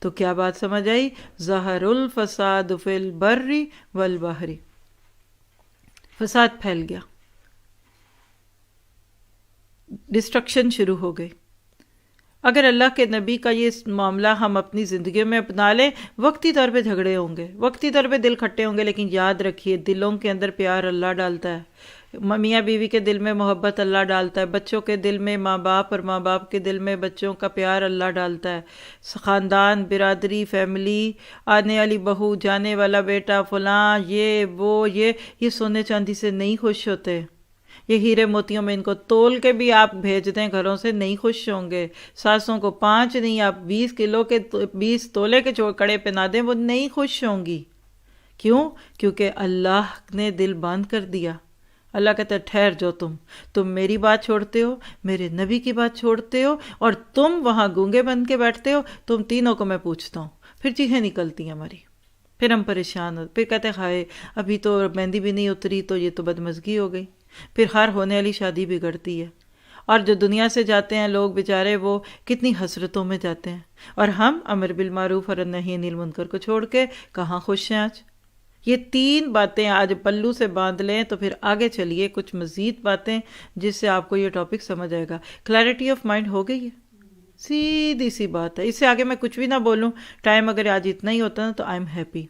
تو کیا بات سمجھ آئی؟ ظہر الفساد فی البر والبحر، فساد پھیل گیا، ڈسٹرکشن شروع ہو گئی۔ اگر اللہ کے نبی کا یہ معاملہ ہم اپنی زندگی میں اپنا لیں، وقتی طور پہ جھگڑے ہوں گے، وقتی طور پہ دل کھٹے ہوں گے، لیکن یاد رکھیے دلوں کے اندر پیار اللہ ڈالتا ہے، میاں بیوی کے دل میں محبت اللہ ڈالتا ہے، بچوں کے دل میں ماں باپ، اور ماں باپ کے دل میں بچوں کا پیار اللہ ڈالتا ہے، خاندان، برادری، فیملی، آنے والی بہو، جانے والا بیٹا، فلاں، یہ سونے چاندی سے نہیں خوش ہوتے، یہ ہیرے موتیوں میں ان کو تول کے بھی آپ بھیج دیں گھروں سے، نہیں خوش ہوں گے، ساسوں کو 5 نہیں، آپ 20 کلو کے 20 تولے کے کڑے پہنا دیں، وہ نہیں خوش ہوں گی۔ کیوں؟ کیونکہ اللہ نے دل باندھ کر دیا۔ اللہ کہتا ہے ٹھہر جو، تم میری بات چھوڑتے ہو، میرے نبی کی بات چھوڑتے ہو، اور تم وہاں گونگے بن کے بیٹھتے ہو، تم تینوں کو میں پوچھتا ہوں، پھر چیخیں نکلتی ہیں ہماری، پھر ہم پریشان ہوتے، پھر کہتے ہیں ہائے ابھی تو مہندی بھی نہیں اتری تو یہ تو بدمزگی ہو گئی، پھر ہر ہونے والی شادی بگڑتی ہے، اور جو دنیا سے جاتے ہیں لوگ بیچارے وہ کتنی حسرتوں میں جاتے ہیں، اور ہم امر بالمعروف اور نہی عن المنکر کو چھوڑ کے کہاں خوش ہیں آج۔ یہ 3 باتیں آج پلو سے باندھ لیں تو پھر آگے چلیے کچھ مزید باتیں جس سے آپ کو یہ ٹاپک سمجھ آئے گا۔ کلیئرٹی آف مائنڈ ہو گئی ہے، سیدھی سی بات ہے، اس سے آگے میں کچھ بھی نہ بولوں، ٹائم اگر آج اتنا ہی ہوتا نا تو آئی ایم ہیپی،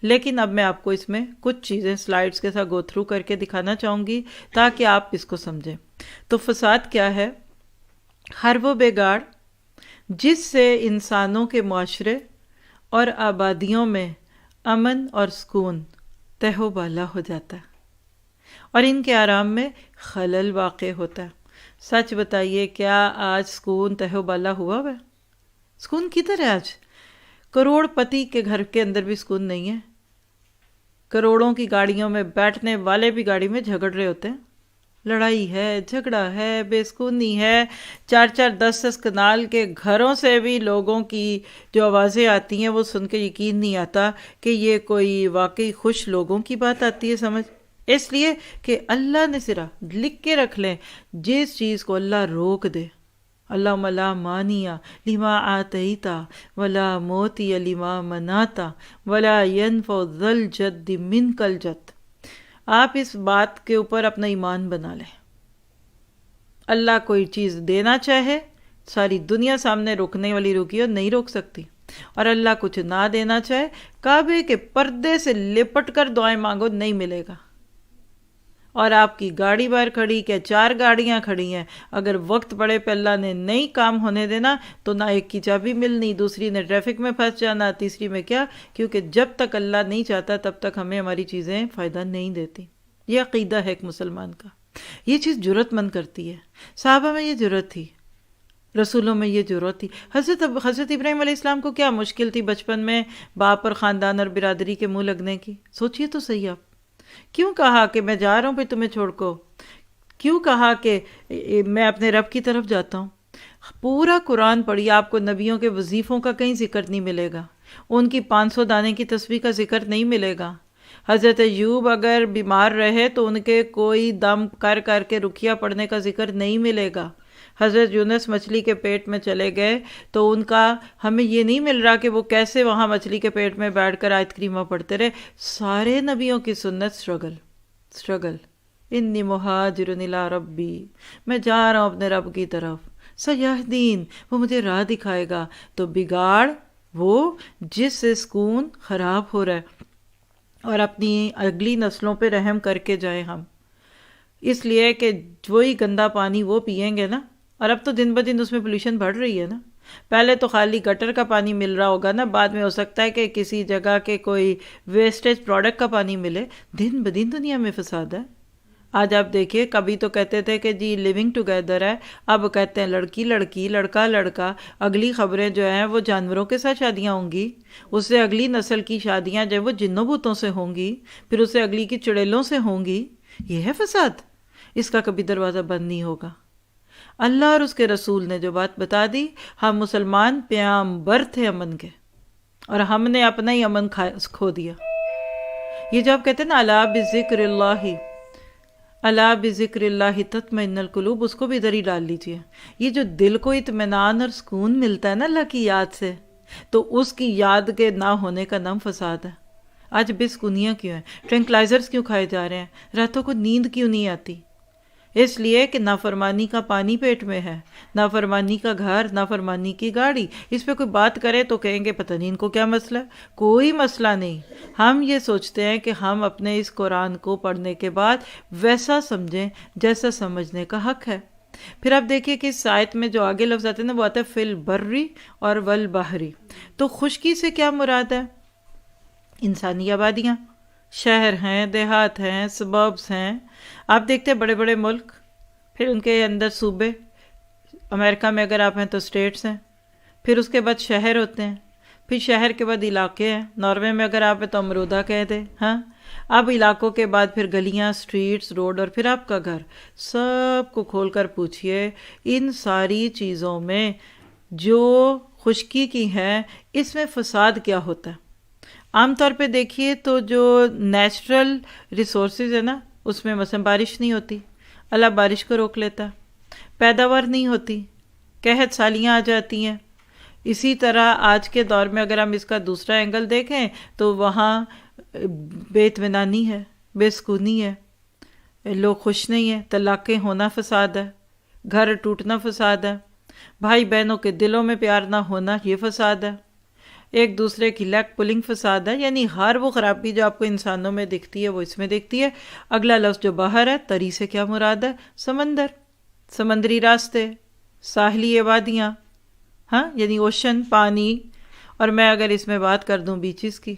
لیکن اب میں آپ کو اس میں کچھ چیزیں سلائیڈز کے ساتھ گو تھرو کر کے دکھانا چاہوں گی تاکہ آپ اس کو سمجھیں۔ تو فساد کیا ہے؟ ہر وہ بگاڑ جس سے انسانوں کے معاشرے اور آبادیوں میں امن اور سکون تہ و بالا ہو جاتا ہے، اور ان کے آرام میں خلل واقع ہوتا ہے۔ سچ بتائیے کیا آج سکون تہ و بالا ہوا ہے؟ سکون کدھر ہے آج؟ کروڑ پتی کے گھر کے اندر بھی سکون نہیں ہے، کروڑوں کی گاڑیوں میں بیٹھنے والے بھی گاڑی میں جھگڑ رہے ہوتے ہیں، لڑائی ہے، جھگڑا ہے، بے سکونی ہے، 4 10 کنال کے گھروں سے بھی لوگوں کی جو آوازیں آتی ہیں وہ سن کے یقین نہیں آتا کہ یہ کوئی واقعی خوش لوگوں کی بات آتی ہے سمجھ، اس لیے کہ اللہ نے صرف لکھ کے رکھ لیں جس چیز کو اللہ روک دے، اللہم لا مانع لما آتیتا ولا موتی لما مناتا ولا ینفع ذا الجد منک الجد۔ آپ اس بات کے اوپر اپنا ایمان بنا لیں، اللہ کوئی چیز دینا چاہے، ساری دنیا سامنے روکنے والی روکی ہو نہیں روک سکتی، اور اللہ کچھ نہ دینا چاہے، کعبے کے پردے سے لپٹ کر دعائیں مانگو، نہیں ملے گا۔ اور آپ کی گاڑی باہر کھڑی کہ 4 گاڑیاں کھڑی ہیں، اگر وقت پڑے پہ اللہ نے نہیں کام ہونے دینا تو نہ ایک کی چابی ملنی، دوسری نے ٹریفک میں پھنس جانا، تیسری میں کیا، کیونکہ جب تک اللہ نہیں چاہتا تب تک ہمیں ہماری چیزیں فائدہ نہیں دیتی۔ یہ عقیدہ ہے ایک مسلمان کا، یہ چیز جرأت مند کرتی ہے۔ صحابہ میں یہ جرأت تھی، رسولوں میں یہ جرأت تھی۔ حضرت ابراہیم علیہ السلام کو کیا مشکل تھی بچپن میں باپ اور خاندان اور برادری کے منہ لگنے کی؟ سوچئے تو صحیح آپ، کیوں کہا کہ میں جا رہا ہوں پھر تمہیں چھوڑ کو؟ کیوں کہا کہ میں اپنے رب کی طرف جاتا ہوں؟ پورا قرآن پڑھیے، آپ کو نبیوں کے وظیفوں کا کہیں ذکر نہیں ملے گا، ان کی 500 دانے کی تسبیح کا ذکر نہیں ملے گا۔ حضرت ایوب اگر بیمار رہے تو ان کے کوئی دم کر کر کے رقیہ پڑھنے کا ذکر نہیں ملے گا۔ حضرت یونس مچھلی کے پیٹ میں چلے گئے تو ان کا ہمیں یہ نہیں مل رہا کہ وہ کیسے وہاں مچھلی کے پیٹ میں بیٹھ کر آیت کریمہ پڑھتے رہے۔ سارے نبیوں کی سنت سٹرگل، انی مہاجر الی ربی، میں جا رہا ہوں اپنے رب کی طرف، سیہدین، وہ مجھے راہ دکھائے گا۔ تو بگاڑ وہ جس سے سکون خراب ہو رہا ہے، اور اپنی اگلی نسلوں پہ رحم کر کے جائیں ہم، اس لیے کہ وہی گندا پانی وہ پیئیں گے نا۔ اور اب تو دن بدن اس میں پولیوشن بڑھ رہی ہے نا، پہلے تو خالی گٹر کا پانی مل رہا ہوگا نا، بعد میں ہو سکتا ہے کہ کسی جگہ کے کوئی ویسٹیج پروڈکٹ کا پانی ملے۔ دن بدن دنیا میں فساد ہے۔ آج آپ دیکھیے، کبھی تو کہتے تھے کہ جی لیونگ ٹوگیدر ہے، اب کہتے ہیں لڑکی لڑکی، لڑکا لڑکا، اگلی خبریں جو ہیں وہ جانوروں کے ساتھ شادیاں ہوں گی، اس سے اگلی نسل کی شادیاں جو وہ جنوں بوتوں سے ہوں گی، پھر اس سے اگلی کی چڑیلوں سے ہوں گی۔ یہ ہے فساد، اس کا کبھی دروازہ بند نہیں ہوگا۔ اللہ اور اس کے رسول نے جو بات بتا دی، ہم مسلمان پیغمبر تھے امن کے، اور ہم نے اپنا ہی امن کھو دیا۔ یہ جو آپ کہتے ہیں نا الا بذکر اللہ، الا بذکر اللہ تطمئن القلوب، اس کو بھی ادھر ہی ڈال لیجئے۔ یہ جو دل کو اطمینان اور سکون ملتا ہے نا اللہ کی یاد سے، تو اس کی یاد کے نہ ہونے کا نام فساد ہے۔ آج بسکونیاں کیوں ہیں؟ ٹرینکلائزرز کیوں کھائے جا رہے ہیں؟ راتوں کو نیند کیوں نہیں آتی؟ اس لیے کہ نافرمانی کا پانی پیٹ میں ہے، نافرمانی کا گھر، نافرمانی کی گاڑی۔ اس پہ کوئی بات کرے تو کہیں گے پتہ نہیں ان کو کیا مسئلہ ہے۔ کوئی مسئلہ نہیں، ہم یہ سوچتے ہیں کہ ہم اپنے اس قرآن کو پڑھنے کے بعد ویسا سمجھیں جیسا سمجھنے کا حق ہے۔ پھر آپ دیکھیے کہ اس آیت میں جو آگے لفظ آتے ہیں نا، وہ آتا ہے فی البری اور والبحری۔ تو خشکی سے کیا مراد ہے؟ انسانی آبادیاں، شہر ہیں، دیہات ہیں، سبربس ہیں۔ آپ دیکھتے ہیں بڑے بڑے ملک، پھر ان کے اندر صوبے، امریکہ میں اگر آپ ہیں تو اسٹیٹس ہیں، پھر اس کے بعد شہر ہوتے ہیں، پھر شہر کے بعد علاقے ہیں۔ ناروے میں اگر آپ ہیں تو امرودہ کہہ دیں، ہاں۔ اب علاقوں کے بعد پھر گلیاں، سٹریٹس، روڈ، اور پھر آپ کا گھر۔ سب کو کھول کر پوچھئے، ان ساری چیزوں میں جو خشکی کی ہے، اس میں فساد کیا ہوتا ہے؟ عام طور پہ دیکھیے تو جو نیچرل ریسورسز ہے نا، اس میں مثلا بارش نہیں ہوتی، اللہ بارش کو روک لیتا، پیداوار نہیں ہوتی، قحط سالیاں آ جاتی ہیں۔ اسی طرح آج کے دور میں اگر ہم اس کا دوسرا اینگل دیکھیں تو وہاں بے اطمینانی ہے، بے سکونی ہے، لوگ خوش نہیں ہیں، طلاقیں ہونا فساد ہے، گھر ٹوٹنا فساد ہے، بھائی بہنوں کے دلوں میں پیار نہ ہونا یہ فساد ہے، ایک دوسرے کی لیگ پولنگ فساد ہے۔ یعنی ہر وہ خرابی جو آپ کو انسانوں میں دکھتی ہے وہ اس میں دکھتی ہے۔ اگلا لفظ جو باہر ہے، تری سے کیا مراد ہے؟ سمندر، سمندری راستے، ساحلی آبادیاں، ہاں، یعنی اوشن، پانی۔ اور میں اگر اس میں بات کر دوں بیچز کی،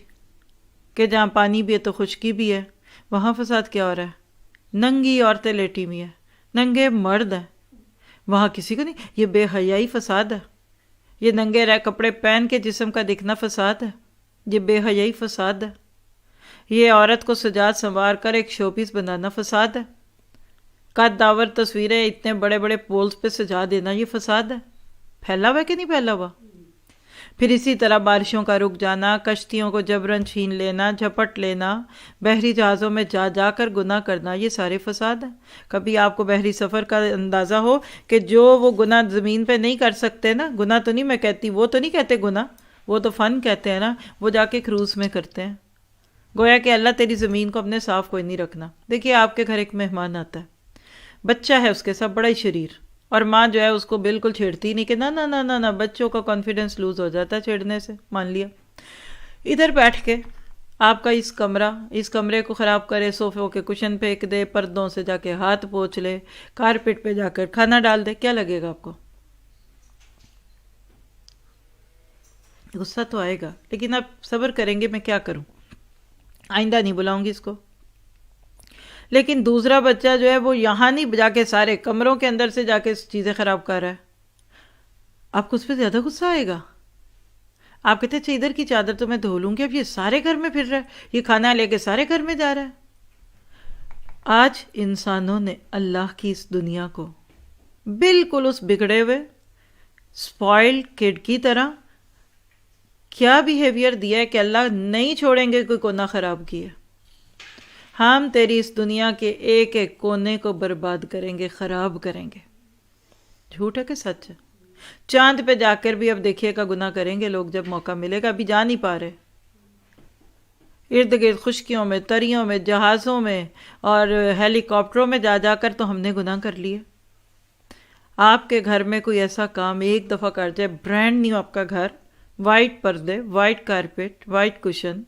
کہ جہاں پانی بھی ہے تو خشکی بھی ہے، وہاں فساد کیا ہو رہا ہے؟ ننگی عورتیں لیٹی ہوئی ہیں، ننگے مرد ہیں، وہاں کسی کو نہیں۔ یہ بے حیائی فساد ہے، یہ ننگے کپڑے پہن کے جسم کا دکھنا فساد ہے، یہ بے حیائی فساد ہے، یہ عورت کو سجاد سنوار کر ایک شو پیس بنانا فساد ہے، قد داور تصویریں اتنے بڑے بڑے پولز پہ سجا دینا یہ فساد ہے۔ پھیلا ہوا ہے کہ نہیں پھیلا ہوا؟ پھر اسی طرح بارشوں کا رک جانا، کشتیوں کو جبراً چھین لینا، جھپٹ لینا، بحری جہازوں میں جا جا کر گناہ کرنا، یہ سارے فساد ہیں۔ کبھی آپ کو بحری سفر کا اندازہ ہو کہ جو وہ گناہ زمین پہ نہیں کر سکتے نا، گناہ تو نہیں میں کہتی، وہ تو نہیں کہتے گناہ، وہ تو فن کہتے ہیں نا، وہ جا کے کروز میں کرتے ہیں۔ گویا کہ اللہ تیری زمین کو اپنے صاف کوئی نہیں رکھنا۔ دیکھیے آپ کے گھر ایک مہمان آتا ہے، بچہ ہے اس کے ساتھ بڑا ہی شریر، اور ماں جو ہے اس کو بالکل چھیڑتی نہیں کہ نہ نہ نہ نہ نہ، بچوں کا کانفیڈنس لوز ہو جاتا ہے چھیڑنے سے، مان لیا۔ ادھر بیٹھ کے آپ کا اس کمرے کو خراب کرے، صوفوں کے کشن پھینک دے، پردوں سے جا کے ہاتھ پوچھ لے، کارپیٹ پہ جا کر کھانا ڈال دے، کیا لگے گا آپ کو؟ غصہ تو آئے گا، لیکن آپ صبر کریں گے، میں کیا کروں، آئندہ نہیں بلاؤں گی اس کو۔ لیکن دوسرا بچہ جو ہے وہ یہاں نہیں جا کے سارے کمروں کے اندر سے جا کے چیزیں خراب کر رہا ہے، آپ کو اس پہ زیادہ غصہ آئے گا۔ آپ کہتے ہیں اچھا ادھر کی چادر تو میں دھو لوں گی، اب یہ سارے گھر میں پھر رہا ہے، یہ کھانا لے کے سارے گھر میں جا رہا ہے۔ آج انسانوں نے اللہ کی اس دنیا کو بالکل اس بگڑے ہوئے اسپوائلڈ کڈ کی طرح کیا بیہیویئر دیا ہے کہ اللہ نہیں چھوڑیں گے کوئی کونا خراب کیا، ہم تیری اس دنیا کے ایک ایک کونے کو برباد کریں گے، خراب کریں گے۔ جھوٹ ہے کہ سچ ہے؟ چاند پہ جا کر بھی اب دیکھیے گا گناہ کریں گے لوگ جب موقع ملے گا، ابھی جا نہیں پا رہے، ارد گرد خشکیوں میں، تریوں میں، جہازوں میں اور ہیلی کاپٹروں میں جا جا کر تو ہم نے گناہ کر لیے۔ آپ کے گھر میں کوئی ایسا کام ایک دفعہ کر جائے، برانڈ نیو آپ کا گھر، وائٹ پردے، وائٹ کارپیٹ، وائٹ کشن،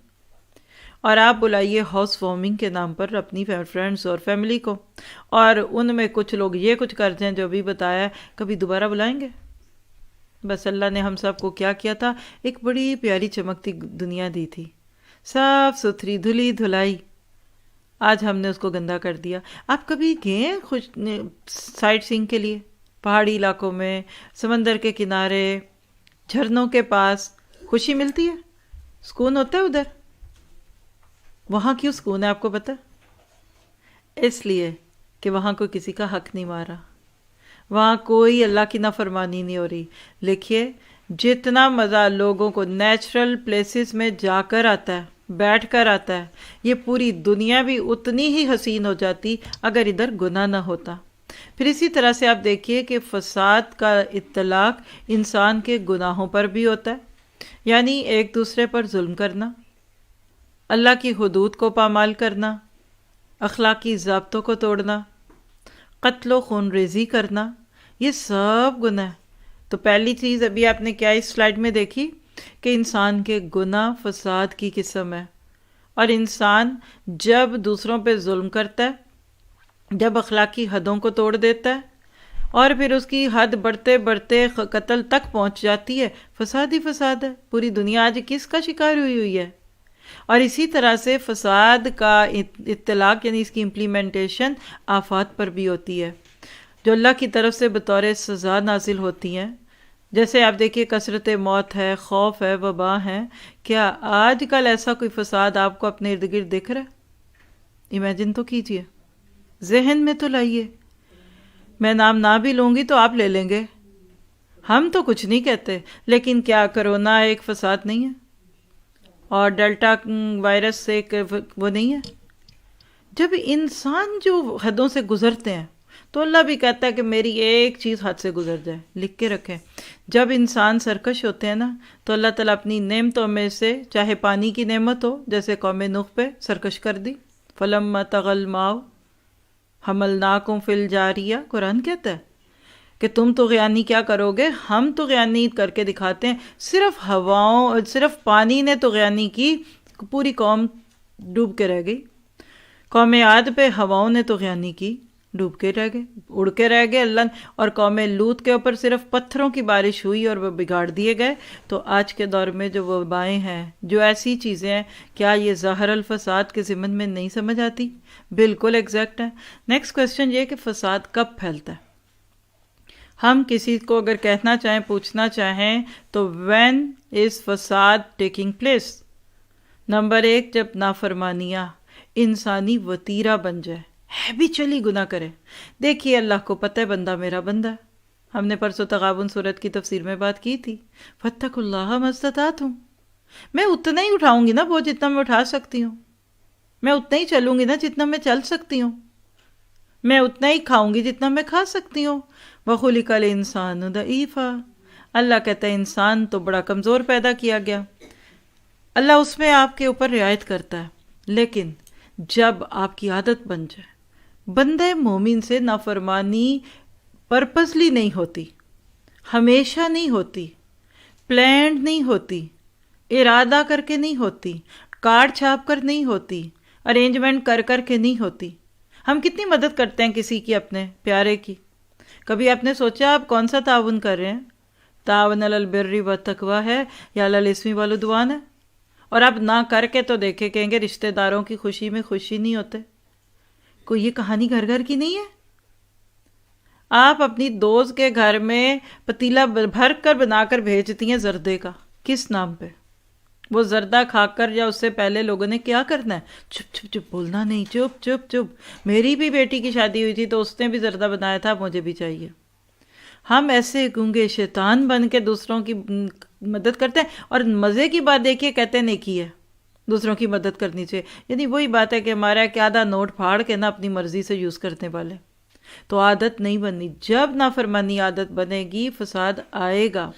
اور آپ بلائیے ہاؤس وارمنگ کے نام پر اپنی فرینڈز اور فیملی کو، اور ان میں کچھ لوگ یہ کچھ کر جائیں جو ابھی بتایا، کبھی دوبارہ بلائیں گے؟ بس اللہ نے ہم سب کو کیا کیا تھا، ایک بڑی پیاری چمکتی دنیا دی تھی، صاف ستھری، دھلی دھلائی، آج ہم نے اس کو گندا کر دیا۔ آپ کبھی گئے سائٹ سینگ کے لیے پہاڑی علاقوں میں، سمندر کے کنارے، جھرنوں کے پاس؟ خوشی ملتی ہے، سکون ہوتا ہے ادھر؟ وہاں کیوں سکون ہے آپ کو پتہ؟ اس لیے کہ وہاں کوئی کسی کا حق نہیں مارا، وہاں کوئی اللہ کی نافرمانی نہیں ہو رہی۔ لکھیے جتنا مزہ لوگوں کو نیچرل پلیسز میں جا کر آتا ہے، بیٹھ کر آتا ہے، یہ پوری دنیا بھی اتنی ہی حسین ہو جاتی اگر ادھر گناہ نہ ہوتا۔ پھر اسی طرح سے آپ دیکھیے کہ فساد کا اطلاق انسان کے گناہوں پر بھی ہوتا ہے، یعنی ایک دوسرے پر ظلم کرنا، اللہ کی حدود کو پامال کرنا، اخلاقی ضابطوں کو توڑنا، قتل و خون ریزی کرنا، یہ سب گناہ ہے۔ تو پہلی چیز ابھی آپ نے کیا اس سلائیڈ میں دیکھی کہ انسان کے گناہ فساد کی قسم ہے، اور انسان جب دوسروں پہ ظلم کرتا ہے، جب اخلاقی حدوں کو توڑ دیتا ہے، اور پھر اس کی حد بڑھتے بڑھتے قتل تک پہنچ جاتی ہے، فساد ہی فساد ہے۔ پوری دنیا آج کس کا شکار ہوئی ہے؟ اور اسی طرح سے فساد کا اطلاق یعنی اس کی امپلیمنٹیشن آفات پر بھی ہوتی ہے، جو اللہ کی طرف سے بطور سزا نازل ہوتی ہیں۔ جیسے آپ دیکھیے کثرت موت ہے، خوف ہے، وبا ہے۔ کیا آج کل ایسا کوئی فساد آپ کو اپنے ارد گرد دکھ رہا ہے؟ امیجن تو کیجئے، ذہن میں تو لائیے۔ میں نام نہ بھی لوں گی تو آپ لے لیں گے، ہم تو کچھ نہیں کہتے، لیکن کیا کرونا ایک فساد نہیں ہے؟ اور ڈیلٹا وائرس سے وہ نہیں ہے؟ جب انسان جو حدوں سے گزرتے ہیں تو اللہ بھی کہتا ہے کہ میری ایک چیز حد سے گزر جائے، لکھ کے رکھیں۔ جب انسان سرکش ہوتے ہیں نا تو اللہ تعالیٰ اپنی نعمتوں میں سے، چاہے پانی کی نعمت ہو جیسے قوم نوح پہ سرکش کر دی، فَلَمَّا طَغَى الْمَاءُ حَمَلْنَاكُمْ فِي الْجَارِيَّةِ، قرآن کہتا ہے کہ تم طغیانی کیا کرو گے، ہم طغیانی کر کے دکھاتے ہیں۔ صرف پانی نے طغیانی کی، پوری قوم ڈوب کے رہ گئی۔ قوم عاد پہ ہواؤں نے طغیانی کی، ڈوب کے رہ گئے، اڑ کے رہ گئے اللہ، اور قوم لوط کے اوپر صرف پتھروں کی بارش ہوئی اور وہ بگاڑ دیے گئے۔ تو آج کے دور میں جو وبائیں ہیں، جو ایسی چیزیں ہیں، کیا یہ ظاہر الفساد کے ضمن میں نہیں سمجھ آتی؟ بالکل ایگزیکٹ ہے۔ نیکسٹ کویسچن یہ کہ فساد کب پھیلتا ہے؟ ہم کسی کو اگر کہنا چاہیں، پوچھنا چاہیں تو when is فساد ٹیکنگ پلیس؟ نمبر 1، جب نافرمانیاں انسانی وتیرہ بن جائے، ہیبیچولی گناہ کرے۔ دیکھیے اللہ کو پتہ ہے بندہ میرا بندہ ہے، ہم نے پرسوں تغابن سورت کی تفسیر میں بات کی تھی، فَاتَّقُوا اللَّهَ مَا اسْتَطَعْتُمْ۔ میں اتنا ہی اٹھاؤں گی نا وہ جتنا میں اٹھا سکتی ہوں، میں اتنا ہی چلوں گی نا جتنا میں چل سکتی ہوں، میں اتنا ہی کھاؤں گی جتنا میں کھا سکتی ہوں۔ وَخُلِقَ الْإِنسَانُ ضَعِيفًا، اللہ کہتا ہے انسان تو بڑا کمزور پیدا کیا گیا۔ اللہ اس میں آپ کے اوپر رعایت کرتا ہے، لیکن جب آپ کی عادت بن جائے، بندہ مومن سے نافرمانی پرپسلی نہیں ہوتی، ہمیشہ نہیں ہوتی، پلانڈ نہیں ہوتی، ارادہ کر کے نہیں ہوتی، کارڈ چھاپ کر نہیں ہوتی، ارینجمنٹ کر کر کے نہیں ہوتی۔ ہم کتنی مدد کرتے ہیں کسی کی، اپنے پیارے کی۔ کبھی آپ نے سوچا آپ کون سا تعاون کر رہے ہیں؟ تعاون علی البر والتقوی ہے یا علی الاسم والعدوان ہے؟ اور آپ نہ کر کے تو دیکھے، کہیں گے رشتہ داروں کی خوشی میں خوشی نہیں ہوتے۔ کوئی یہ کہانی گھر گھر کی نہیں ہے؟ آپ اپنی دوست کے گھر میں پتیلا بھر کر بنا کر بھیجتی ہیں زردے کا، کس نام پہ؟ وہ زردہ کھا کر یا اس سے پہلے لوگوں نے کیا کرنا ہے؟ چپ چپ چپ، بولنا نہیں، چپ چپ چپ۔ میری بھی بیٹی کی شادی ہوئی تھی تو اس نے بھی زردہ بنایا تھا، مجھے بھی چاہیے۔ ہم ایسے گونگے شیطان بن کے دوسروں کی مدد کرتے ہیں، اور مزے کی بات دیکھیے، کہتے ہیں نیکی ہے، دوسروں کی مدد کرنی چاہیے۔ یعنی وہی بات ہے کہ ہمارا کیا آدھا نوٹ پھاڑ کے نا اپنی مرضی سے یوز کرنے والے۔ تو عادت نہیں بننی، جب نافرمانی عادت بنے گی فساد آئے گا۔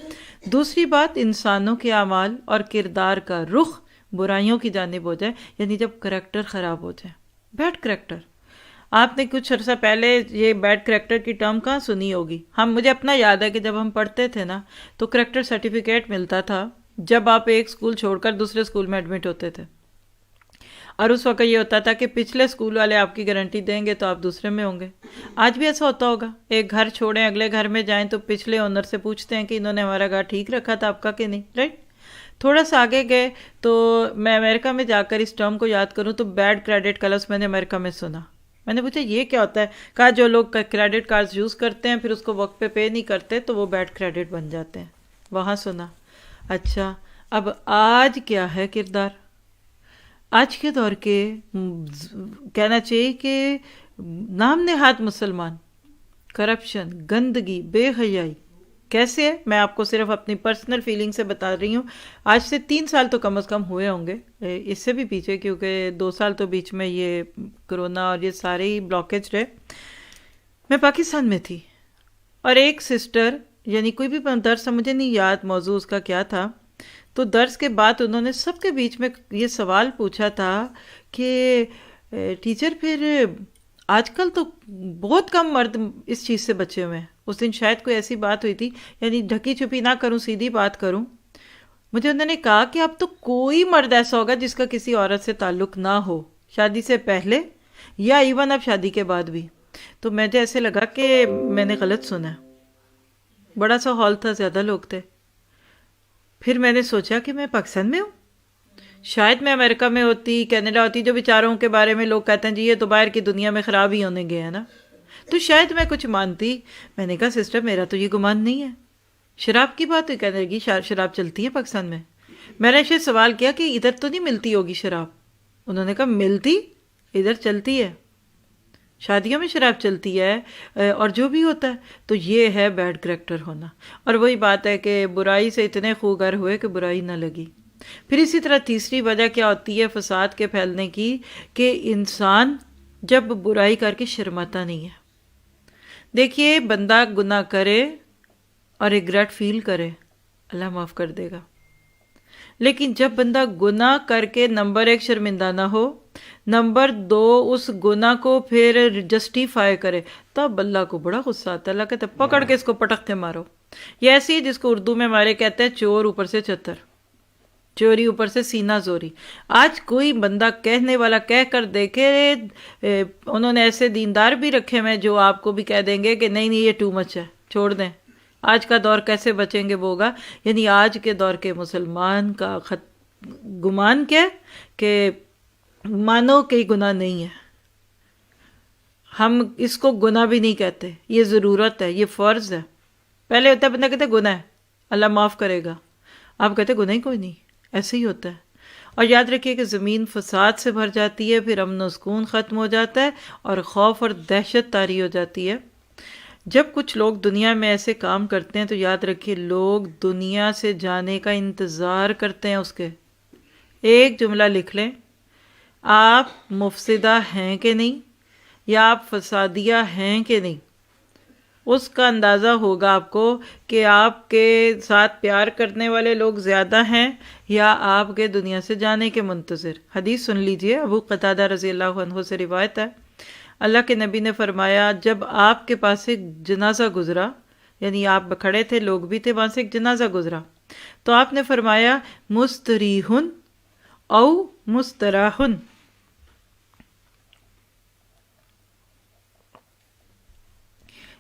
دوسری بات، انسانوں کے اعمال اور کردار کا رخ برائیوں کی جانب ہو جائے، یعنی جب کریکٹر خراب ہو جائے، بیڈ کریکٹر۔ آپ نے کچھ عرصہ پہلے یہ بیڈ کریکٹر کی ٹرم کہاں سنی ہوگی؟ مجھے اپنا یاد ہے کہ جب ہم پڑھتے تھے نا تو کریکٹر سرٹیفکیٹ ملتا تھا جب آپ ایک اسکول چھوڑ کر دوسرے اسکول میں ایڈمٹ ہوتے تھے، اور اس وقت یہ ہوتا تھا کہ پچھلے اسکول والے آپ کی گارنٹی دیں گے تو آپ دوسرے میں ہوں گے۔ آج بھی ایسا ہوتا ہوگا، ایک گھر چھوڑیں اگلے گھر میں جائیں تو پچھلے اونر سے پوچھتے ہیں کہ انہوں نے ہمارا گھر ٹھیک رکھا تھا آپ کا کہ نہیں، رائٹ؟ تھوڑا سا آگے گئے تو میں امریکہ میں جا کر اس ٹرم کو یاد کروں تو بیڈ کریڈٹ کلرس میں نے امریکہ میں سنا۔ میں نے پوچھا یہ کیا ہوتا ہے؟ کہا جو لوگ کریڈٹ کارڈز یوز کرتے ہیں پھر اس کو وقت پے نہیں کرتے تو وہ بیڈ کریڈٹ بن جاتے ہیں، وہاں سنا۔ اچھا، اب آج کیا ہے کردار؟ آج کے دور کے کہنا چاہیے کہ نام نہاد مسلمان، کرپشن، گندگی، بے حیائی کیسے ہے؟ میں آپ کو صرف اپنی پرسنل فیلنگ سے بتا رہی ہوں۔ آج سے 3 سال تو کم از کم ہوئے ہوں گے، اس سے بھی پیچھے، کیونکہ 2 سال تو بیچ میں یہ کرونا اور یہ سارے ہی بلاکیج رہے۔ میں پاکستان میں تھی اور ایک سسٹر، یعنی کوئی بھی درس، مجھے نہیں یاد موضوع اس کا کیا تھا، تو درس کے بعد انہوں نے سب کے بیچ میں یہ سوال پوچھا تھا کہ ٹیچر پھر آج کل تو بہت کم مرد اس چیز سے بچے ہوئے ہیں۔ اس دن شاید کوئی ایسی بات ہوئی تھی، یعنی ڈھکی چھپی نہ کروں، سیدھی بات کروں۔ مجھے انہوں نے کہا کہ اب تو کوئی مرد ایسا ہوگا جس کا کسی عورت سے تعلق نہ ہو، شادی سے پہلے یا ایون اب شادی کے بعد بھی۔ تو مجھے ایسے لگا کہ میں نے غلط سنا، بڑا سا ہال تھا، زیادہ لوگ تھے۔ پھر میں نے سوچا کہ میں پاکستان میں ہوں، شاید میں امریکہ میں ہوتی، کینیڈا ہوتی، جو بیچاروں کے بارے میں لوگ کہتے ہیں جی یہ تو باہر کی دنیا میں خراب ہی ہونے گئے ہیں نا، تو شاید میں کچھ مانتی۔ میں نے کہا سسٹر میرا تو یہ گمان نہیں ہے۔ شراب کی بات ہوئی، کہنے لگی شراب چلتی ہے پاکستان میں۔ میں نے اسے سوال کیا کہ ادھر تو نہیں ملتی ہوگی شراب؟ انہوں نے کہا ملتی، ادھر چلتی ہے، شادیوں میں شراب چلتی ہے اور جو بھی ہوتا ہے۔ تو یہ ہے بیڈ کریکٹر ہونا، اور وہی بات ہے کہ برائی سے اتنے خوگر ہوئے کہ برائی نہ لگی۔ پھر اسی طرح تیسری وجہ کیا ہوتی ہے فساد کے پھیلنے کی، کہ انسان جب برائی کر کے شرماتا نہیں ہے۔ دیکھیے بندہ گناہ کرے اور ریگریٹ فیل کرے، اللہ معاف کر دے گا، لیکن جب بندہ گناہ کر کے نمبر 1 شرمندہ نہ ہو، نمبر 2 اس گناہ کو پھر جسٹیفائی کرے، تب اللہ کو بڑا غصہ آتا ہے۔ اللہ کہتا ہے پکڑ کے اس کو پٹک کے مارو۔ یہ ایسی ہے جس کو اردو میں ہمارے کہتے ہیں چور اوپر سے چتر، چوری اوپر سے سینہ زوری۔ آج کوئی بندہ کہنے والا کہہ کر دیکھے، انہوں نے ایسے دیندار بھی رکھے ہوئے جو آپ کو بھی کہہ دیں گے کہ نہیں نہیں یہ ٹو مچ ہے، چھوڑ دیں۔ آج کا دور کیسے بچیں گے وہ ہوگا، یعنی آج کے دور کے مسلمان کا گمان کیا کہ مانو کہ گناہ نہیں ہے، ہم اس کو گناہ بھی نہیں کہتے، یہ ضرورت ہے، یہ فرض ہے۔ پہلے ہوتا ہے بندہ کہتا ہے گناہ ہے اللہ معاف کرے گا، آپ کہتے گناہ ہی کوئی نہیں، ایسے ہی ہوتا ہے۔ اور یاد رکھیے کہ زمین فساد سے بھر جاتی ہے، پھر امن و سکون ختم ہو جاتا ہے اور خوف اور دہشت طاری ہو جاتی ہے۔ جب کچھ لوگ دنیا میں ایسے کام کرتے ہیں تو یاد رکھیے لوگ دنیا سے جانے کا انتظار کرتے ہیں اس کے۔ ایک جملہ لکھ لیں، آپ مفسدہ ہیں کہ نہیں، یا آپ فسادیہ ہیں کہ نہیں، اس کا اندازہ ہوگا آپ کو کہ آپ کے ساتھ پیار کرنے والے لوگ زیادہ ہیں یا آپ کے دنیا سے جانے کے منتظر۔ حدیث سن لیجئے، ابو قتادہ رضی اللہ عنہ سے روایت ہے، اللہ کے نبی نے فرمایا جب آپ کے پاس ایک جنازہ گزرا، یعنی آپ کھڑے تھے، لوگ بھی تھے، وہاں سے ایک جنازہ گزرا، تو آپ نے فرمایا مستریحن او مستراحن،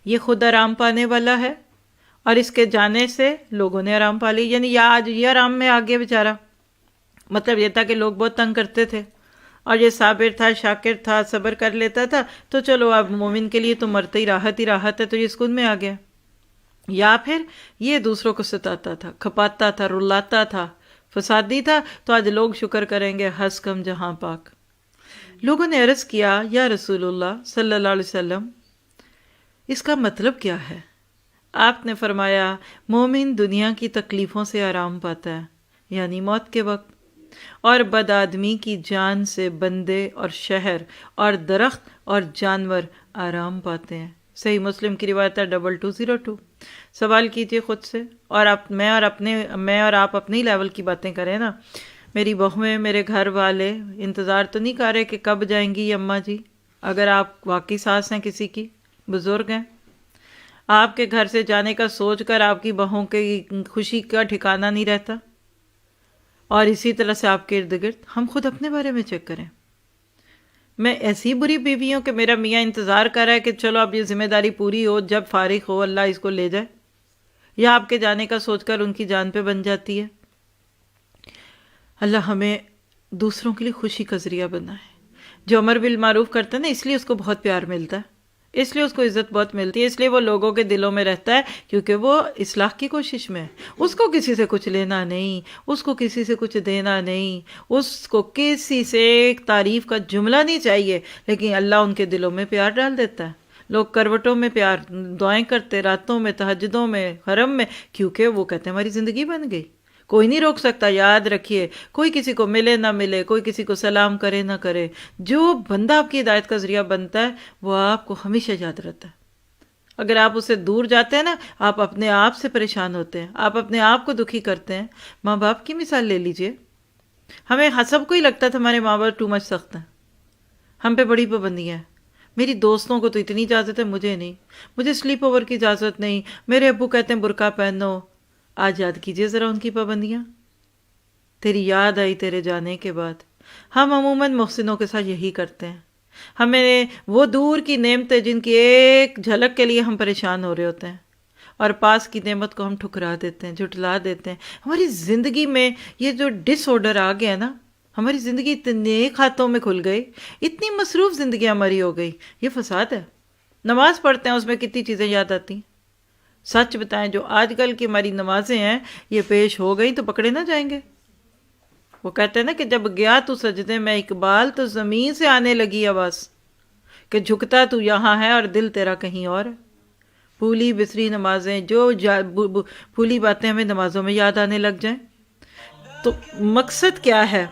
یہ خود آرام پانے والا ہے اور اس کے جانے سے لوگوں نے آرام پا لی، یعنی یا آج یہ آرام میں آگے بیچارہ، مطلب یہ تھا کہ لوگ بہت تنگ کرتے تھے اور یہ صابر تھا، شاکر تھا، صبر کر لیتا تھا، تو چلو اب مومن کے لیے تو مرتے ہی راحت ہے، تو یہ سکون میں آ گیا۔ یا پھر یہ دوسروں کو ستاتا تھا، کھپاتا تھا، رلاتا تھا، فسادی تھا، تو آج لوگ شکر کریں گے ہنس کم جہاں پاک۔ لوگوں نے عرض کیا یا رسول اللہ صلی اللہ علیہ وسلم اس کا مطلب کیا ہے؟ آپ نے فرمایا مومن دنیا کی تکلیفوں سے آرام پاتا ہے، یعنی موت کے وقت، اور بد آدمی کی جان سے بندے اور شہر اور درخت اور جانور آرام پاتے ہیں۔ صحیح مسلم کی روایت ہے 2202۔ سوال کیجئے خود سے، اور میں اور آپ اپنی لیول کی باتیں کریں نا۔ میری بہویں، میرے گھر والے انتظار تو نہیں کر رہے کہ کب جائیں گی اماں جی؟ اگر آپ واقعی ساس ہیں کسی کی، بزرگ ہیں، آپ کے گھر سے جانے کا سوچ کر آپ کی بہووں کی خوشی کا ٹھکانہ نہیں رہتا، اور اسی طرح سے آپ کے ارد گرد۔ ہم خود اپنے بارے میں چیک کریں۔ میں ایسی بری بیوی ہوں کہ میرا میاں انتظار کر رہا ہے کہ چلو اب یہ ذمہ داری پوری ہو، جب فارغ ہو اللہ اس کو لے جائے، یا آپ کے جانے کا سوچ کر ان کی جان پہ بن جاتی ہے؟ اللہ ہمیں دوسروں کے لیے خوشی کا ذریعہ بنائے۔ جو امر بالمعروف کرتا ہے نا، اس لیے اس کو بہت پیار ملتا ہے، اس لیے اس کو عزت بہت ملتی ہے، اس لیے وہ لوگوں کے دلوں میں رہتا ہے، کیونکہ وہ اصلاح کی کوشش میں ہے۔ اس کو کسی سے کچھ لینا نہیں، اس کو کسی سے کچھ دینا نہیں، اس کو کسی سے ایک تعریف کا جملہ نہیں چاہیے، لیکن اللہ ان کے دلوں میں پیار ڈال دیتا ہے۔ لوگ کروٹوں میں پیار دعائیں کرتے، راتوں میں، تہجدوں میں، حرم میں، کیونکہ وہ کہتے ہیں ہماری زندگی بن گئی۔ کوئی نہیں روک سکتا، یاد رکھیے، کوئی کسی کو ملے نہ ملے، کوئی کسی کو سلام کرے نہ کرے، جو بندہ آپ کی ہدایت کا ذریعہ بنتا ہے وہ آپ کو ہمیشہ یاد رہتا ہے۔ اگر آپ اس سے دور جاتے ہیں نا، آپ اپنے آپ سے پریشان ہوتے ہیں، آپ اپنے آپ کو دکھی کرتے ہیں۔ ماں باپ کی مثال لے لیجئے، ہمیں سب کو ہی لگتا تھا ہمارے ماں باپ ٹو مچ سخت ہیں، ہم پہ بڑی پابندیاں ہیں۔ میری دوستوں کو تو اتنی اجازت ہے، مجھے نہیں، مجھے سلیپ اوور کی اجازت نہیں، میرے ابو کہتے ہیں برقع پہنو۔ آج یاد کیجئے ذرا ان کی پابندیاں، تیری یاد آئی تیرے جانے کے بعد۔ ہم عموماً محسنوں کے ساتھ یہی کرتے ہیں، ہمیں وہ دور کی نعمتیں جن کی ایک جھلک کے لیے ہم پریشان ہو رہے ہوتے ہیں، اور پاس کی نعمت کو ہم ٹھکرا دیتے ہیں، جھٹلا دیتے ہیں۔ ہماری زندگی میں یہ جو ڈس آرڈر آ گیا نا، ہماری زندگی اتنے کھاتوں میں کھل گئی، اتنی مصروف زندگی ہماری ہو گئی، یہ فساد ہے۔ نماز پڑھتے ہیں، اس میں کتنی چیزیں یاد آتی ہیں۔ سچ بتائیں، جو آج کل کی ہماری نمازیں ہیں، یہ پیش ہو گئی تو پکڑے نہ جائیں گے۔ وہ کہتے ہیں نا کہ جب گیا تو سجدے میں اقبال، تو زمین سے آنے لگی آواز کہ جھکتا تو یہاں ہے اور دل تیرا کہیں اور ہے۔ پھولی بسری نمازیں، جو پھولی باتیں ہمیں نمازوں میں یاد آنے لگ جائیں، تو مقصد کیا ہے؟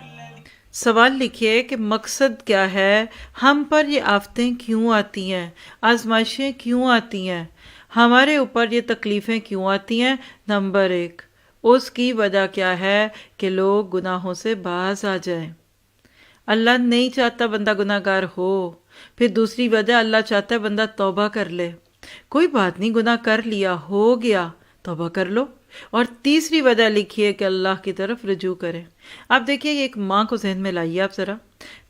سوال لکھیے کہ مقصد کیا ہے؟ ہم پر یہ آفتیں کیوں آتی ہیں؟ آزمائشیں کیوں آتی ہیں؟ ہمارے اوپر یہ تکلیفیں کیوں آتی ہیں؟ نمبر 1، اس کی وجہ کیا ہے؟ کہ لوگ گناہوں سے باز آ جائیں۔ اللہ نہیں چاہتا بندہ گناہ گار ہو۔ پھر دوسری وجہ، اللہ چاہتا ہے بندہ توبہ کر لے۔ کوئی بات نہیں، گناہ کر لیا، ہو گیا، توبہ کر لو۔ اور تیسری وجہ لکھیے کہ اللہ کی طرف رجوع کریں۔ آپ دیکھیے، ایک ماں کو ذہن میں لائیے آپ ذرا،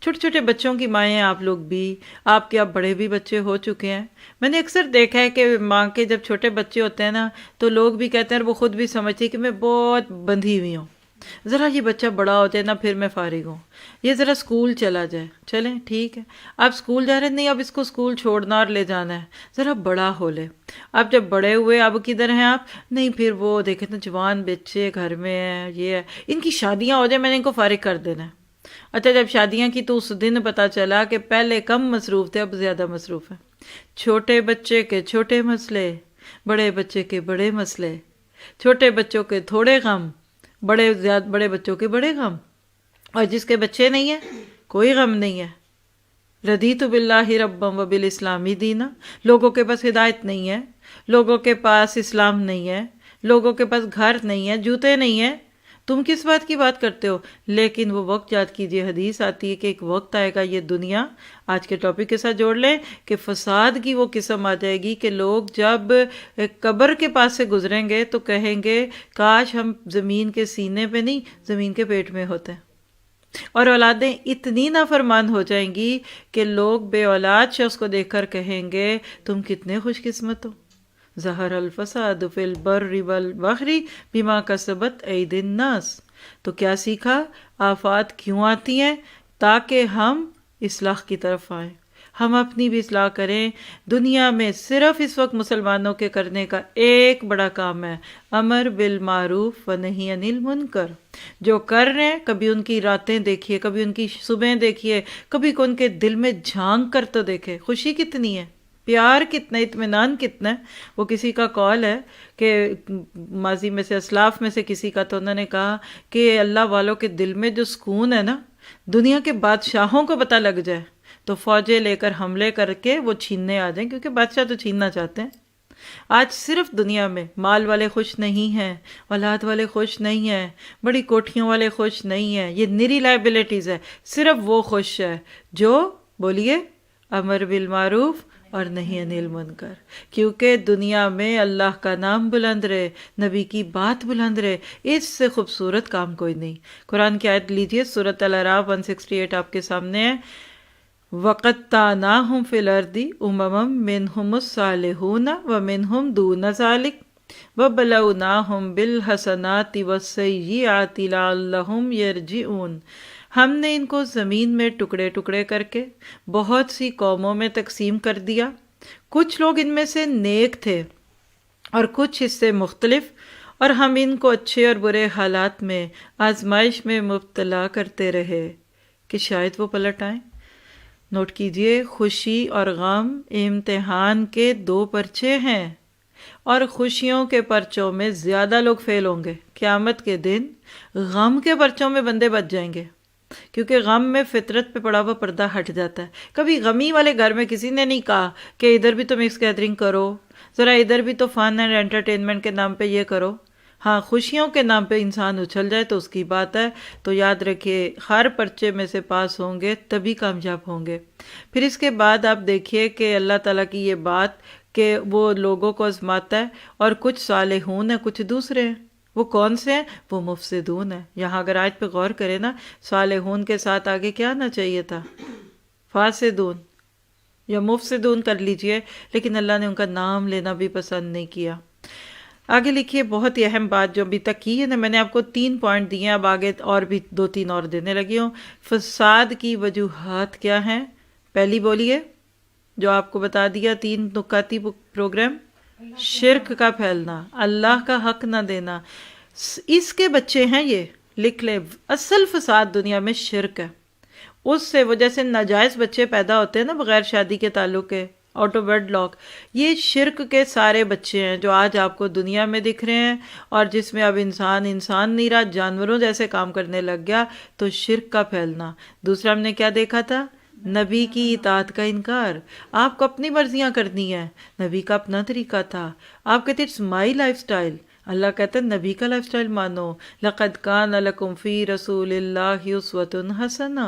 چھوٹے چھوٹے بچوں کی مائیں ہیں آپ لوگ بھی، آپ کے اب بڑے بھی بچے ہو چکے ہیں۔ میں نے اکثر دیکھا ہے کہ ماں کے جب چھوٹے بچے ہوتے ہیں نا، تو لوگ بھی کہتے ہیں، اور وہ خود بھی سمجھتی ہے کہ میں بہت بندھی ہوئی ہوں، ذرا یہ بچہ بڑا ہو جائے نا، پھر میں فارغ ہوں، یہ ذرا اسکول چلا جائے۔ چلیں ٹھیک ہے، آپ اسکول جا رہے، نہیں اب اس کو اسکول چھوڑنا اور لے جانا ہے، ذرا بڑا ہو لے۔ اب جب بڑے ہوئے، اب کدھر ہیں آپ؟ نہیں، پھر وہ دیکھیں نا، جوان بچے گھر میں ہیں، یہ ہے، ان کی شادیاں ہو جائیں، میں نے ان کو فارغ کر دینا ہے۔ اچھا، جب شادیاں کی تو اس دن پتہ چلا کہ پہلے کم مصروف تھے، اب زیادہ مصروف ہیں۔ چھوٹے بچے کے چھوٹے مسئلے، بڑے بچے کے بڑے مسئلے، چھوٹے بچوں کے تھوڑے غم، بڑے بچوں کے بڑے غم، اور جس کے بچے نہیں ہیں کوئی غم نہیں ہے۔ رضیت باللہ ربا وبالاسلام دینا۔ لوگوں کے پاس ہدایت نہیں ہے، لوگوں کے پاس اسلام نہیں ہے، لوگوں کے پاس گھر نہیں ہے، جوتے نہیں ہیں، تم کس بات کی بات کرتے ہو؟ لیکن وہ وقت یاد کیجئے، حدیث آتی ہے کہ ایک وقت آئے گا، یہ دنیا آج کے ٹاپک کے ساتھ جوڑ لیں کہ فساد کی وہ قسم آ جائے گی کہ لوگ جب قبر کے پاس سے گزریں گے تو کہیں گے کاش ہم زمین کے سینے پہ نہیں، زمین کے پیٹ میں ہوتے ہیں۔ اور اولادیں اتنی نافرمان ہو جائیں گی کہ لوگ بے اولاد شخص کو دیکھ کر کہیں گے تم کتنے خوش قسمت ہو، ظہر الفساد فی البر والبحر بما کسبت ایدی الناس۔ تو کیا سیکھا؟ آفات کیوں آتی ہیں؟ تاکہ ہم اصلاح کی طرف آئیں، ہم اپنی بھی اصلاح کریں۔ دنیا میں صرف اس وقت مسلمانوں کے کرنے کا ایک بڑا کام ہے، امر بالمعروف و نہی عن المنکر۔ جو کر رہے ہیں، کبھی ان کی راتیں دیکھیے، کبھی ان کی صبح دیکھیے، کبھی ان کے دل میں جھانک کر تو دیکھے، خوشی کتنی ہے، پیار کتنا، اطمینان کتنا ہے۔ وہ کسی کا قول ہے کہ ماضی میں سے اسلاف میں سے کسی کا، تو انہوں نے کہا کہ اللہ والوں کے دل میں جو سکون ہے نا، دنیا کے بادشاہوں کو پتہ لگ جائے تو فوجیں لے کر حملے کر کے وہ چھیننے آ جائیں، کیونکہ بادشاہ تو چھیننا چاہتے ہیں۔ آج صرف دنیا میں مال والے خوش نہیں ہیں، اولاد والے خوش نہیں ہیں، بڑی کوٹھیوں والے خوش نہیں ہیں، یہ نری لائبلٹیز ہے۔ صرف وہ خوش ہے جو، بولیے، امر بالمعروف اور نہیں عن المنکر، کیونکہ دنیا میں اللہ کا نام بلند رہے، نبی کی بات بلند رہے، اس سے خوبصورت کام کوئی نہیں۔ قرآن کی آیت لیجئے، سورۃ الاعراف 168 آپ کے سامنے ہے۔ وَقَطَّعْنَاهُمْ فِي الْأَرْضِ أُمَمًا مِّنْهُمُ الصَّالِحُونَ وَمِنْهُمْ دُونَ ذَلِكَ وَبَلَوْنَاهُمْ بِالْحَسَنَاتِ وَالسَّيِّئَاتِ لَعَلَّهُمْ يَرْجِعُونَ۔ ہم نے ان کو زمین میں ٹکڑے ٹکڑے کر کے بہت سی قوموں میں تقسیم کر دیا، کچھ لوگ ان میں سے نیک تھے اور کچھ حصے مختلف، اور ہم ان کو اچھے اور برے حالات میں آزمائش میں مبتلا کرتے رہے کہ شاید وہ پلٹ آئیں۔ نوٹ کیجئے، خوشی اور غم امتحان کے دو پرچے ہیں، اور خوشیوں کے پرچوں میں زیادہ لوگ فیل ہوں گے۔ قیامت کے دن غم کے پرچوں میں بندے بچ جائیں گے، کیونکہ غم میں فطرت پہ پڑا ہوا پردہ ہٹ جاتا ہے۔ کبھی غمی والے گھر میں کسی نے نہیں کہا کہ ادھر بھی تو مکس گیدرنگ کرو، ذرا ادھر بھی تو فن اینڈ انٹرٹینمنٹ کے نام پہ یہ کرو۔ ہاں، خوشیوں کے نام پہ انسان اچھل جائے تو اس کی بات ہے، تو یاد رکھیے ہر پرچے میں سے پاس ہوں گے تبھی کامیاب ہوں گے۔ پھر اس کے بعد آپ دیکھیے کہ اللہ تعالیٰ کی یہ بات کہ وہ لوگوں کو آزماتا ہے، اور کچھ صالحون ہیں، کچھ دوسرے ہیں۔ وہ کون سے ہیں؟ وہ مفسدون ہیں۔ یہاں اگر آیت پہ غور کریں نا، صالحون کے ساتھ آگے کیا آنا چاہیے تھا؟ فاسدون یا مفسدون کر لیجئے، لیکن اللہ نے ان کا نام لینا بھی پسند نہیں کیا۔ آگے لکھیے، بہت ہی اہم بات جو ابھی تک کی ہے نا، میں نے آپ کو 3 پوائنٹ دیے ہیں، اب آگے اور بھی 2-3 اور دینے لگی ہوں۔ فساد کی وجوہات کیا ہیں؟ پہلی بولیے، جو آپ کو بتا دیا 3 نکاتی پروگرام، شرک کا پھیلنا، اللہ کا حق نہ دینا، اس کے بچے ہیں یہ، لکھ لیں۔ اصل فساد دنیا میں شرک ہے، اس سے وہ جیسے ناجائز بچے پیدا ہوتے ہیں نا بغیر شادی کے تعلق کے، آؤٹ آف ویڈ لاک، یہ شرک کے سارے بچے ہیں جو آج آپ کو دنیا میں دکھ رہے ہیں، اور جس میں اب انسان نہیں رہا، جانوروں جیسے کام کرنے لگ گیا، تو شرک کا پھیلنا۔ دوسرا ہم نے کیا دیکھا تھا؟ نبی کی اطاعت کا انکار، آپ کو اپنی مرضیاں کرنی ہیں، نبی کا اپنا طریقہ تھا، آپ کہتے اٹس مائی لائف سٹائل، اللہ کہتا ہے نبی کا لائف سٹائل مانو، لقد کان لکم فی رسول اللہ اسوۃ حسنہ۔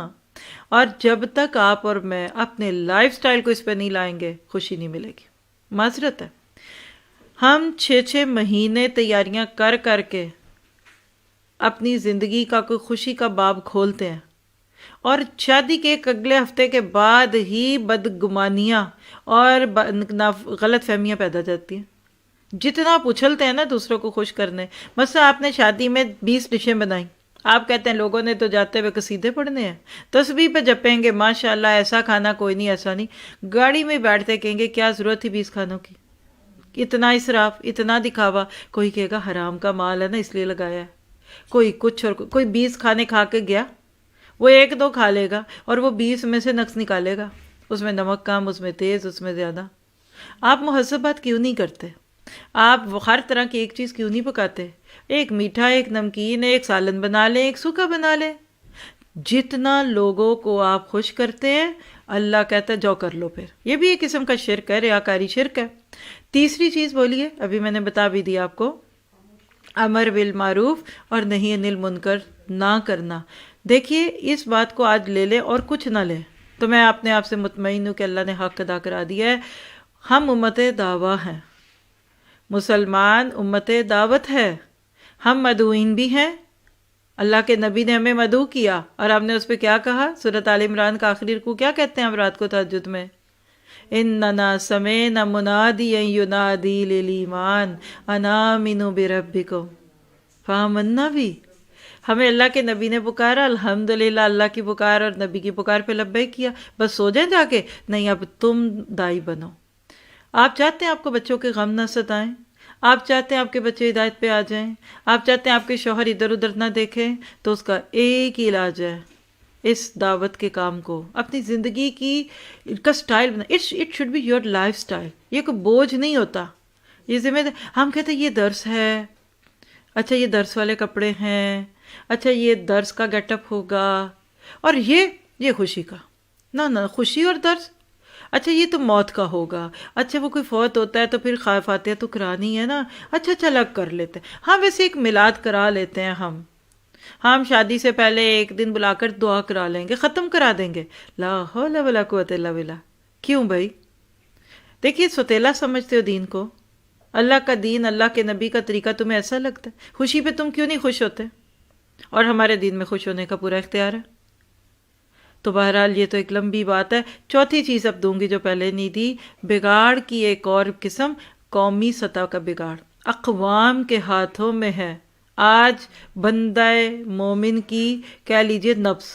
اور جب تک آپ اور میں اپنے لائف سٹائل کو اس پہ نہیں لائیں گے، خوشی نہیں ملے گی۔ معذرت ہے، ہم 6 مہینے تیاریاں کر کر کے اپنی زندگی کا کوئی خوشی کا باب کھولتے ہیں، اور شادی کے ایک اگلے ہفتے کے بعد ہی بدگمانیاں اور غلط فہمیاں پیدا جاتی ہیں۔ جتنا آپ اچھلتے ہیں نا دوسروں کو خوش کرنے، مثلا آپ نے شادی میں 20 ڈشیں بنائیں، آپ کہتے ہیں لوگوں نے تو جاتے ہوئے قصیدے پڑھنے ہیں، تسبیح پہ جپیں گے، ماشاءاللہ ایسا کھانا کوئی نہیں، ایسا نہیں، گاڑی میں بیٹھتے کہیں گے کیا ضرورت تھی 20 کھانوں کی، اتنا اسراف، اتنا دکھاوا۔ کوئی کہے گا حرام کا مال ہے نا اس لیے لگایا ہے، کوئی کچھ، اور کوئی 20 کھانے کھا کے گیا، وہ 1-2 کھا لے گا اور وہ 20 میں سے نقص نکالے گا، اس میں نمک کم، اس میں تیز، اس میں زیادہ۔ آپ محاسبات کیوں نہیں کرتے؟ آپ ہر طرح کی ایک چیز کیوں نہیں پکاتے؟ ایک میٹھا، ایک نمکین، ایک سالن بنا لیں، ایک سوکھا بنا لیں۔ جتنا لوگوں کو آپ خوش کرتے ہیں، اللہ کہتا ہے جو کر لو پھر۔ یہ بھی ایک قسم کا شرک ہے، ریاکاری شرک ہے۔ تیسری چیز بولیے، ابھی میں نے بتا بھی دیا آپ کو، امر بالمعروف اور نہی عن المنکر نہ کرنا. دیکھیے اس بات کو آج لے لے اور کچھ نہ لے تو میں اپنے آپ سے مطمئن ہوں کہ اللہ نے حق ادا کرا دیا ہے. ہم امت دعویٰ ہیں، مسلمان امت دعوت ہے، ہم مدعوین بھی ہیں. اللہ کے نبی نے ہمیں مدعو کیا اور ہم نے اس پہ کیا کہا؟ سورۃ آل عمران کا آخری رکوع کیا کہتے ہیں ہم رات کو تہجد میں؟ اننا سمعنا منادیا ینادی للایمان ان آمنوا بربکم فآمنا بھی. ہمیں اللہ کے نبی نے پکارا، الحمدللہ اللہ کی پکار اور نبی کی پکار پہ لبیک کیا. بس سو جائیں جا کے؟ نہیں، اب تم دائی بنو. آپ چاہتے ہیں آپ کو بچوں کے غم نہ ستائیں؟ آپ چاہتے ہیں آپ کے بچے ہدایت پہ آ جائیں؟ آپ چاہتے ہیں آپ کے شوہر ادھر ادھر نہ دیکھیں؟ تو اس کا ایک ہی علاج ہے، اس دعوت کے کام کو اپنی زندگی کا سٹائل بنا. It should be your life style. یہ کوئی بوجھ نہیں ہوتا، یہ ذمہ داری. ہم کہتے ہیں یہ درس ہے، اچھا یہ درس والے کپڑے ہیں، اچھا یہ درس کا گیٹ اپ ہوگا، اور یہ خوشی کا. نہ خوشی اور درس، اچھا یہ تو موت کا ہوگا، اچھا وہ کوئی فوت ہوتا ہے تو پھر فاتحہ تو کرانی ہے نا، اچھا الگ کر لیتے ہیں. ہاں ویسے ایک میلاد کرا لیتے ہیں ہم شادی سے پہلے ایک دن بلا کر دعا کرا لیں گے، ختم کرا دیں گے. لا حول ولا قوت الا باللہ. کیوں بھائی؟ دیکھیے سوتیلا سمجھتے ہو دین کو. اللہ کا دین، اللہ کے نبی کا طریقہ تمہیں ایسا لگتا ہے؟ خوشی پہ تم کیوں نہیں خوش ہوتے؟ اور ہمارے دین میں خوش ہونے کا پورا اختیار ہے. تو بہرحال یہ تو ایک لمبی بات ہے. چوتھی چیز اب دوں گی جو پہلے نہیں دی. بگاڑ کی ایک اور قسم، قومی سطح کا بگاڑ اقوام کے ہاتھوں میں ہے. آج بندہ مومن کی کہہ لیجئے نفس،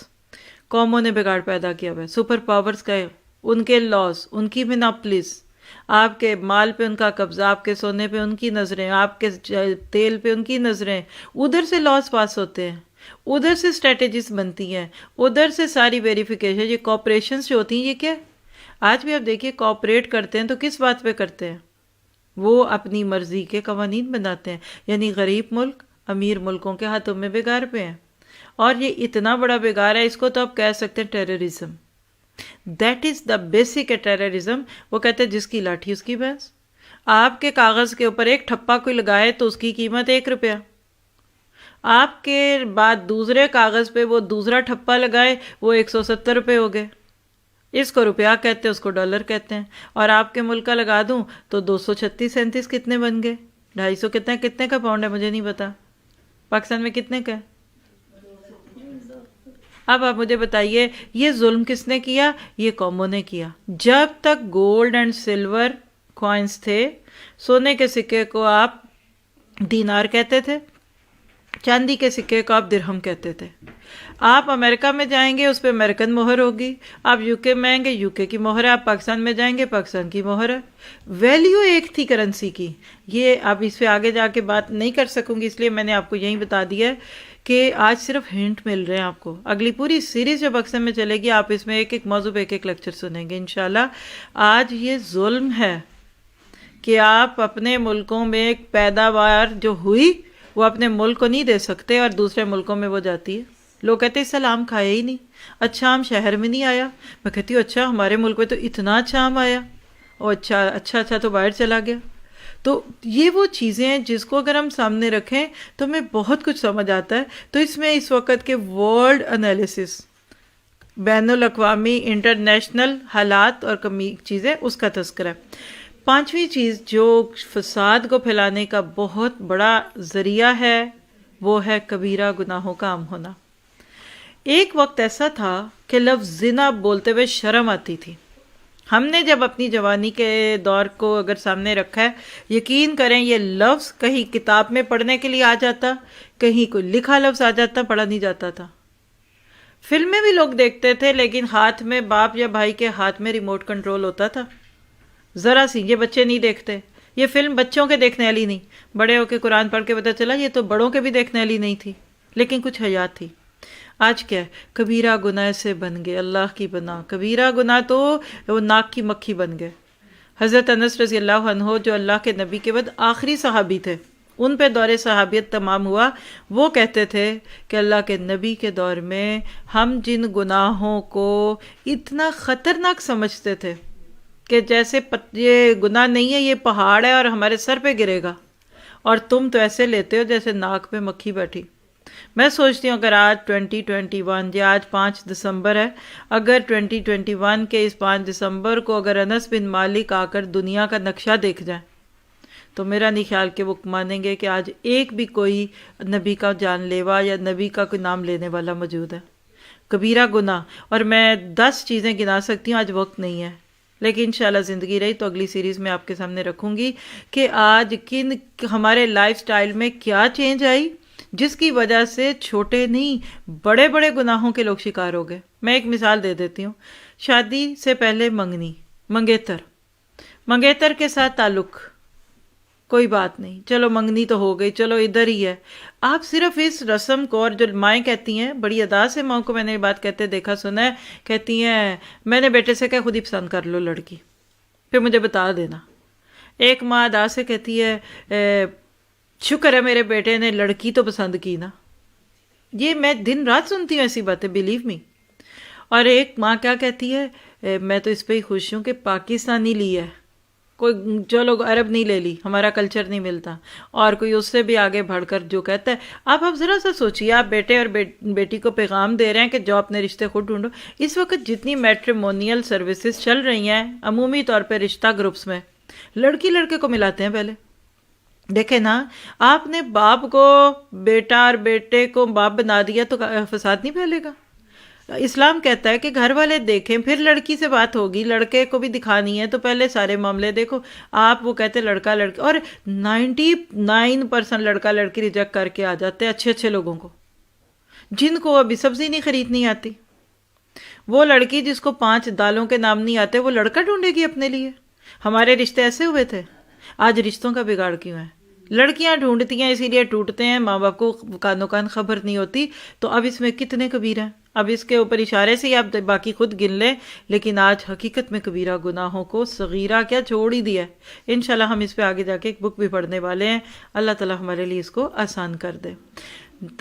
قوموں نے بگاڑ پیدا کیا ہوا ہے. سپر پاورز کا ہے، ان کے لاس، ان کی مناپلیز، آپ کے مال پہ ان کا قبضہ، آپ کے سونے پہ ان کی نظریں، آپ کے تیل پہ ان کی نظریں. ادھر سے لاس پاس ہوتے ہیں، ادھر سے اسٹریٹجیز بنتی ہیں، ادھر سے ساری ویریفیکیشن. یہ کوپریشنز جو ہوتی ہیں، یہ کیا آج بھی آپ دیکھیے کوپریٹ کرتے ہیں تو کس بات پہ کرتے ہیں؟ وہ اپنی مرضی کے قوانین بناتے ہیں. یعنی غریب ملک امیر ملکوں کے ہاتھوں میں بگاڑ پہ ہیں. اور یہ اتنا بڑا بگاڑ ہے، اس کو تو آپ کہہ سکتے ہیں terrorism. That is the basic terrorism. وہ کہتے ہیں جس کی لاٹھی اس کی بھینس. آپ کے کاغذ کے اوپر ایک ٹھپا کوئی لگائے تو اس کی قیمت 1 روپیہ، آپ کے بعد دوسرے کاغذ پہ وہ دوسرا ٹھپا لگائے وہ 170 روپے ہو گئے. اس کو روپیہ کہتے ہیں، اس کو ڈالر کہتے ہیں. اور آپ کے ملک کا لگا دوں تو 236 کتنے بن گئے؟ 250 کتنے کا پاؤنڈ ہے مجھے نہیں پتا. پاکستان میں کتنے کا ہے؟ اب آپ مجھے بتائیے یہ ظلم کس نے کیا؟ یہ قوموں نے کیا. جب تک گولڈ اینڈ سلور کوائنز تھے، سونے کے سکے کو آپ دینار کہتے تھے، چاندی کے سکے کو آپ درہم کہتے تھے. آپ امریکہ میں جائیں گے اس پہ امریکن مہر ہوگی، آپ یو کے میں آئیں گے یو کے کی مہر ہے، آپ پاکستان میں جائیں گے پاکستان کی مہر ہے. ویلیو ایک تھی کرنسی کی. یہ اب اس پہ آگے جا کے بات نہیں کر سکوں گی، اس لیے میں نے آپ کو یہی بتا دیا ہے کہ آج صرف ہنٹ مل رہے ہیں آپ کو. اگلی پوری سیریز جو پاکستان میں چلے گی آپ اس میں ایک ایک موضوع پہ ایک ایک لیکچر سنیں گے انشاءاللہ. آج یہ ظلم ہے کہ آپ اپنے ملکوں میں ایک پیداوار جو ہوئی وہ اپنے ملک کو نہیں دے سکتے اور دوسرے ملکوں میں وہ جاتی ہے. لوگ کہتے ہیں اس سال آم کھایا ہی نہیں، اچھا آم شہر میں نہیں آیا. میں کہتی ہوں اچھا ہمارے ملک میں تو اتنا اچھا آم آیا، اور اچھا تو باہر چلا گیا. تو یہ وہ چیزیں ہیں جس کو اگر ہم سامنے رکھیں تو ہمیں بہت کچھ سمجھ آتا ہے. تو اس میں اس وقت کے ورلڈ انالیسس، بین الاقوامی انٹرنیشنل حالات اور کمی چیزیں اس کا تذکرہ ہے. پانچویں چیز جو فساد کو پھیلانے کا بہت بڑا ذریعہ ہے وہ ہے کبیرہ گناہوں کا عام ہونا. ایک وقت ایسا تھا کہ لفظ زنا بولتے ہوئے شرم آتی تھی. ہم نے جب اپنی جوانی کے دور کو اگر سامنے رکھا ہے، یقین کریں یہ لفظ کہیں کتاب میں پڑھنے کے لیے آ جاتا، کہیں کوئی لکھا لفظ آ جاتا، پڑھا نہیں جاتا تھا. فلمیں بھی لوگ دیکھتے تھے لیکن ہاتھ میں باپ یا بھائی کے ہاتھ میں ریموٹ کنٹرول ہوتا تھا. ذرا سی یہ بچے نہیں دیکھتے، یہ فلم بچوں کے دیکھنے والی نہیں. بڑے ہو کے قرآن پڑھ کے پتہ چلا یہ تو بڑوں کے بھی دیکھنے والی نہیں تھی، لیکن کچھ حیات تھی. آج کیا ہے؟ کبیرہ گناہ سے بن گئے. اللہ کی بنا کبیرہ گناہ تو وہ ناک کی مکھی بن گئے. حضرت انس رضی اللہ عنہ جو اللہ کے نبی کے بعد آخری صحابی تھے، ان پہ دور صحابیت تمام ہوا، وہ کہتے تھے کہ اللہ کے نبی کے دور میں ہم جن گناہوں کو اتنا خطرناک سمجھتے تھے کہ جیسے یہ گناہ نہیں ہے، یہ پہاڑ ہے اور ہمارے سر پہ گرے گا، اور تم تو ایسے لیتے ہو جیسے ناک پہ مکھی بیٹھی۔ میں سوچتی ہوں اگر آج 2021 یا آج 5 دسمبر ہے، اگر 2021 کے اس 5 دسمبر کو اگر انس بن مالک آ کر دنیا کا نقشہ دیکھ جائیں تو میرا نہیں خیال کہ وہ مانیں گے کہ آج ایک بھی کوئی نبی کا جان لیوا یا نبی کا کوئی نام لینے والا موجود ہے۔ کبیرہ گناہ، اور میں 10 چیزیں گنا سکتی ہوں، آج وقت نہیں ہے، لیکن انشاءاللہ زندگی رہی تو اگلی سیریز میں آپ کے سامنے رکھوں گی کہ آج ہمارے لائف سٹائل میں کیا چینج آئی جس کی وجہ سے چھوٹے نہیں بڑے بڑے گناہوں کے لوگ شکار ہو گئے۔ میں ایک مثال دے دیتی ہوں، شادی سے پہلے منگنی، منگیتر کے ساتھ تعلق، کوئی بات نہیں، چلو منگنی تو ہو گئی، چلو ادھر ہی ہے۔ آپ صرف اس رسم کو، اور جو مائیں کہتی ہیں، بڑی ادا سے ماں کو میں نے یہ بات کہتے دیکھا سنا ہے، کہتی ہیں میں نے بیٹے سے کہا خود ہی پسند کر لو لڑکی، پھر مجھے بتا دینا۔ ایک ماں ادا سے کہتی ہے شکر ہے میرے بیٹے نے لڑکی تو پسند کی نا۔ یہ میں دن رات سنتی ہوں ایسی باتیں، بلیو می۔ اور ایک ماں کیا کہتی ہے میں تو اس پہ ہی خوش ہوں کہ پاکستانی لی ہے، کوئی جو لوگ عرب نہیں لے لی، ہمارا کلچر نہیں ملتا۔ اور کوئی اس سے بھی آگے بڑھ کر جو کہتا ہے، آپ ذرا سا سوچیے، آپ بیٹے اور بیٹی کو پیغام دے رہے ہیں کہ جو اپنے رشتے خود ڈھونڈو۔ اس وقت جتنی میٹریمونیل سروسز چل رہی ہیں عمومی طور پہ رشتہ گروپس میں، لڑکی لڑکے کو ملاتے ہیں پہلے۔ دیکھیں نا، آپ نے باپ کو بیٹا اور بیٹے کو باپ بنا دیا تو فساد نہیں پھیلے گا؟ اسلام کہتا ہے کہ گھر والے دیکھیں پھر لڑکی سے بات ہوگی، لڑکے کو بھی دکھانی ہے تو پہلے سارے معاملے دیکھو۔ آپ وہ کہتے لڑکا لڑکی، اور 99% لڑکا لڑکی ریجیکٹ کر کے آ جاتے ہیں اچھے اچھے لوگوں کو، جن کو ابھی سبزی نہیں خریدنی آتی۔ وہ لڑکی جس کو 5 دالوں کے نام نہیں آتے وہ لڑکا ڈھونڈے گی اپنے لیے۔ ہمارے رشتے ایسے ہوئے تھے، آج رشتوں کا بگاڑ کیوں ہے؟ لڑکیاں ڈھونڈتی ہیں اسی لیے ٹوٹتے ہیں، ماں باپ کو کانوں کان خبر نہیں ہوتی۔ تو اب اس میں کتنے کبیرہ ہیں، اب اس کے اوپر اشارے سے ہی آپ باقی خود گن لیں، لیکن آج حقیقت میں کبیرہ گناہوں کو صغیرہ کیا چھوڑ ہی دیا ہے۔ انشاءاللہ ہم اس پہ آگے جا کے ایک بک بھی پڑھنے والے ہیں، اللہ تعالیٰ ہمارے لیے اس کو آسان کر دے۔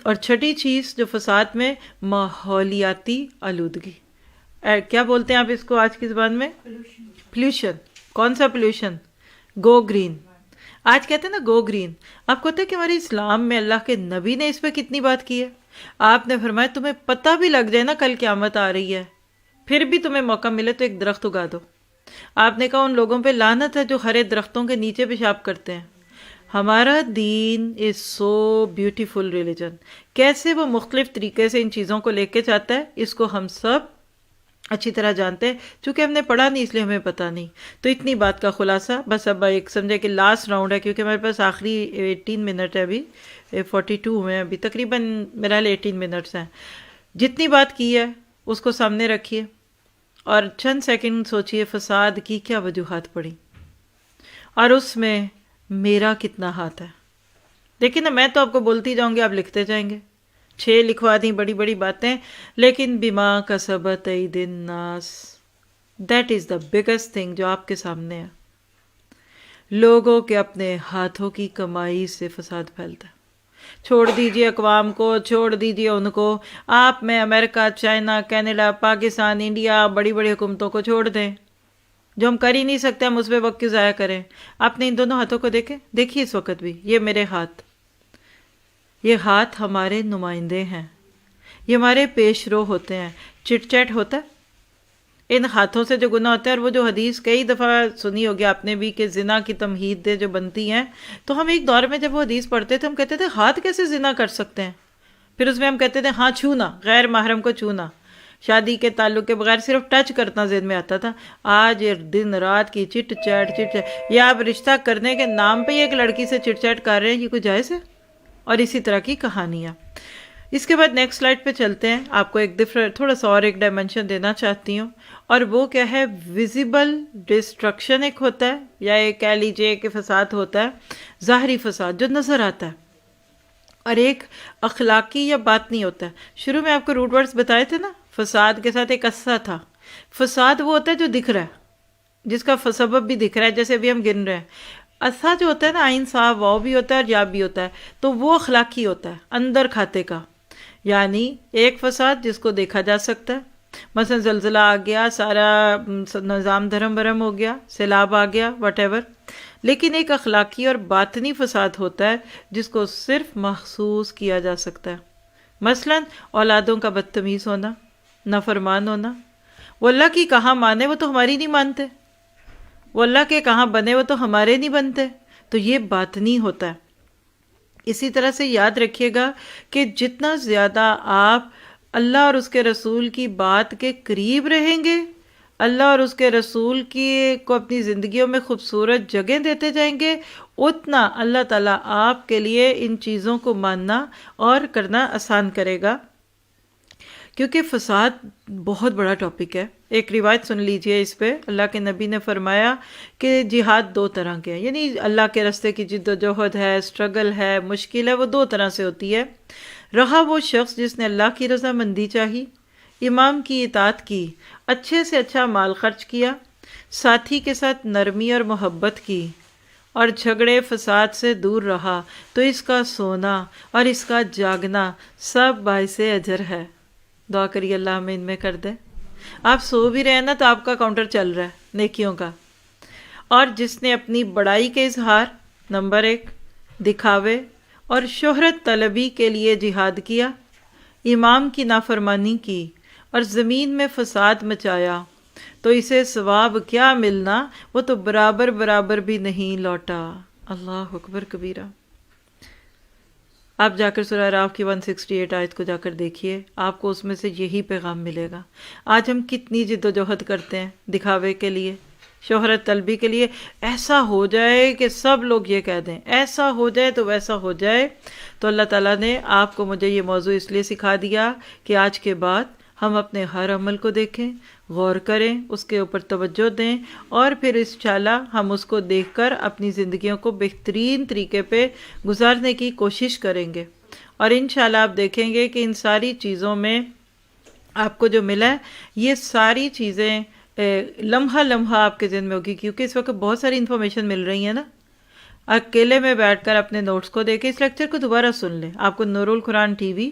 اور چھٹی چیز جو فساد میں، ماحولیاتی آلودگی، کیا بولتے ہیں آپ اس کو آج کی زبان میں؟ پلیوشن۔ کون سا پلیوشن؟ گو گرین۔ آج کہتے ہیں نا گو گرین۔ آپ کو پتہ ہے کہ ہمارے اسلام میں اللہ کے نبی نے اس پہ کتنی بات کی ہے؟ آپ نے فرمایا تمہیں پتہ بھی لگ جائے نا کل قیامت آ رہی ہے، پھر بھی تمہیں موقع ملے تو ایک درخت اگا دو۔ آپ نے کہا ان لوگوں پہ لعنت ہے جو ہرے درختوں کے نیچے پیشاب کرتے ہیں۔ ہمارا دین از سو بیوٹیفل ریلیجن، کیسے وہ مختلف طریقے سے ان چیزوں کو لے کے جاتا ہے، اس کو ہم سب اچھی طرح جانتے ہیں، چونکہ ہم نے پڑھا نہیں اس لیے ہمیں پتہ نہیں۔ تو اتنی بات کا خلاصہ، بس اب ایک سمجھے کہ لاسٹ راؤنڈ ہے، کیونکہ ہمارے پاس آخری 18 منٹ ہے، ابھی 42 میں، ابھی تقریباً میرا 18 منٹس ہیں۔ جتنی بات کی ہے اس کو سامنے رکھیے اور چند سیکنڈ سوچئے فساد کی کیا وجوہات پڑی اور اس میں میرا کتنا ہاتھ ہے۔ دیکھیں نا، میں تو آپ کو بولتی جاؤں گی، آپ لکھتے جائیں گے، 6 لکھوا دیں بڑی بڑی باتیں، لیکن بما کسبت ایدی الناس، that is the biggest thing جو آپ کے سامنے ہے۔ لوگوں کے اپنے ہاتھوں کی کمائی سے فساد پھیلتا ہے۔ چھوڑ دیجئے اقوام کو، چھوڑ دیجئے ان کو، آپ میں امریکہ، چائنا، کینیڈا، پاکستان، انڈیا، بڑی بڑی حکومتوں کو چھوڑ دیں۔ جو ہم کر ہی نہیں سکتے ہم اس پہ وقت کیوں ضائع کریں؟ آپ نے ان دونوں ہاتھوں کو دیکھیے اس وقت بھی، یہ میرے ہاتھ، یہ ہاتھ ہمارے نمائندے ہیں، یہ ہمارے پیش رو ہوتے ہیں۔ چٹ چیٹ ہوتا ہے ان ہاتھوں سے جو گناہ ہوتے ہیں، اور وہ جو حدیث کئی دفعہ سنی ہوگی آپ نے بھی کہ زنا کی تمہیدیں جو بنتی ہیں، تو ہم ایک دور میں جب وہ حدیث پڑھتے تھے ہم کہتے تھے ہاتھ کیسے زنا کر سکتے ہیں؟ پھر اس میں ہم کہتے تھے ہاں چھونا، غیر محرم کو چھونا، شادی کے تعلق کے بغیر صرف ٹچ کرنا ذہن میں آتا تھا۔ آج دن رات کی چٹ چیٹ، یا آپ رشتہ کرنے کے نام پہ ایک لڑکی سے چٹ چیٹ کر رہے ہیں، یہ کوئی جائز ہے؟ اور اسی طرح کی کہانیاں۔ اس کے بعد نیکسٹ سلائڈ پہ چلتے ہیں، آپ کو ایک تھوڑا سا اور ایک ڈائمنشن دینا چاہتی ہوں، اور وہ کیا ہے؟ ویزیبل ڈسٹرکشن ایک ہوتا ہے، یا ایک کہہ لیجیے کہ فساد ہوتا ہے ظاہری فساد جو نظر آتا ہے، اور ایک اخلاقی یا باطنی ہوتا ہے۔ شروع میں آپ کو روٹ ورڈز بتائے تھے نا، فساد کے ساتھ ایک اسا تھا۔ فساد وہ ہوتا ہے جو دکھ رہا ہے، جس کا سبب بھی دکھ رہا ہے، جیسے ابھی ہم گن رہے ہیں۔ اسا جو ہوتا ہے نا، آئین صاحب واؤ بھی ہوتا ہے اور یا بھی ہوتا ہے، تو وہ اخلاقی ہوتا ہے، اندر کھاتے کا، یعنی ایک فساد جس کو دیکھا جا سکتا ہے، مثلا زلزلہ آ گیا، سارا نظام دھرم برہم ہو گیا، سیلاب آ گیا، واٹ ایور، لیکن ایک اخلاقی اور باطنی فساد ہوتا ہے جس کو صرف محسوس کیا جا سکتا ہے، مثلا اولادوں کا بدتمیز ہونا، نافرمان ہونا۔ وہ اللہ کی کہاں مانے وہ تو ہماری نہیں مانتے، وہ اللہ کے کہاں بنے وہ تو ہمارے نہیں بنتے، تو یہ باطنی ہوتا ہے۔ اسی طرح سے یاد رکھیے گا کہ جتنا زیادہ آپ اللہ اور اس کے رسول کی بات کے قریب رہیں گے، اللہ اور اس کے رسول کو اپنی زندگیوں میں خوبصورت جگہ دیتے جائیں گے، اتنا اللہ تعالیٰ آپ کے لیے ان چیزوں کو ماننا اور کرنا آسان کرے گا، کیونکہ فساد بہت بڑا ٹاپک ہے۔ ایک روایت سن لیجئے اس پہ، اللہ کے نبی نے فرمایا کہ جہاد دو طرح کے ہیں، یعنی اللہ کے راستے کی جد و جہد ہے، اسٹرگل ہے، مشکل ہے، وہ دو طرح سے ہوتی ہے۔ رہا وہ شخص جس نے اللہ کی رضامندی چاہی، امام کی اطاعت کی، اچھے سے اچھا مال خرچ کیا، ساتھی کے ساتھ نرمی اور محبت کی، اور جھگڑے فساد سے دور رہا، تو اس کا سونا اور اس کا جاگنا سب باعث اجر ہے۔ دعا کریے اللہ ہمیں ان میں کر دے۔ آپ سو بھی رہے ہیں نا تو آپ کا کاؤنٹر چل رہا ہے نیکیوں کا۔ اور جس نے اپنی بڑائی کے اظہار، نمبر 1، دکھاوے اور شہرت طلبی کے لیے جہاد کیا، امام کی نافرمانی کی اور زمین میں فساد مچایا، تو اسے ثواب کیا ملنا، وہ تو برابر برابر بھی نہیں لوٹا۔ اللہ اکبر کبیرہ۔ آپ جا کر سورہ اعراف کی 168 آیت کو جا کر دیکھیے، آپ کو اس میں سے یہی پیغام ملے گا۔ آج ہم کتنی جد و جہد کرتے ہیں دکھاوے کے لیے، شہرت طلبی کے لیے، ایسا ہو جائے کہ سب لوگ یہ کہہ دیں، ایسا ہو جائے تو ویسا ہو جائے۔ تو اللہ تعالیٰ نے آپ کو مجھے یہ موضوع اس لیے سکھا دیا کہ آج کے بعد ہم اپنے ہر عمل کو دیکھیں، غور کریں، اس کے اوپر توجہ دیں، اور پھر انشاءاللہ ہم اس کو دیکھ کر اپنی زندگیوں کو بہترین طریقے پہ گزارنے کی کوشش کریں گے۔ اور انشاءاللہ آپ دیکھیں گے کہ ان ساری چیزوں میں آپ کو جو ملا ہے، یہ ساری چیزیں لمحہ لمحہ آپ کے ذہن میں ہوگی، کیونکہ اس وقت بہت ساری انفارمیشن مل رہی ہے نا۔ اکیلے میں بیٹھ کر اپنے نوٹس کو دیکھیں، اس لیکچر کو دوبارہ سن لیں۔ آپ کو نور القرآن ٹی وی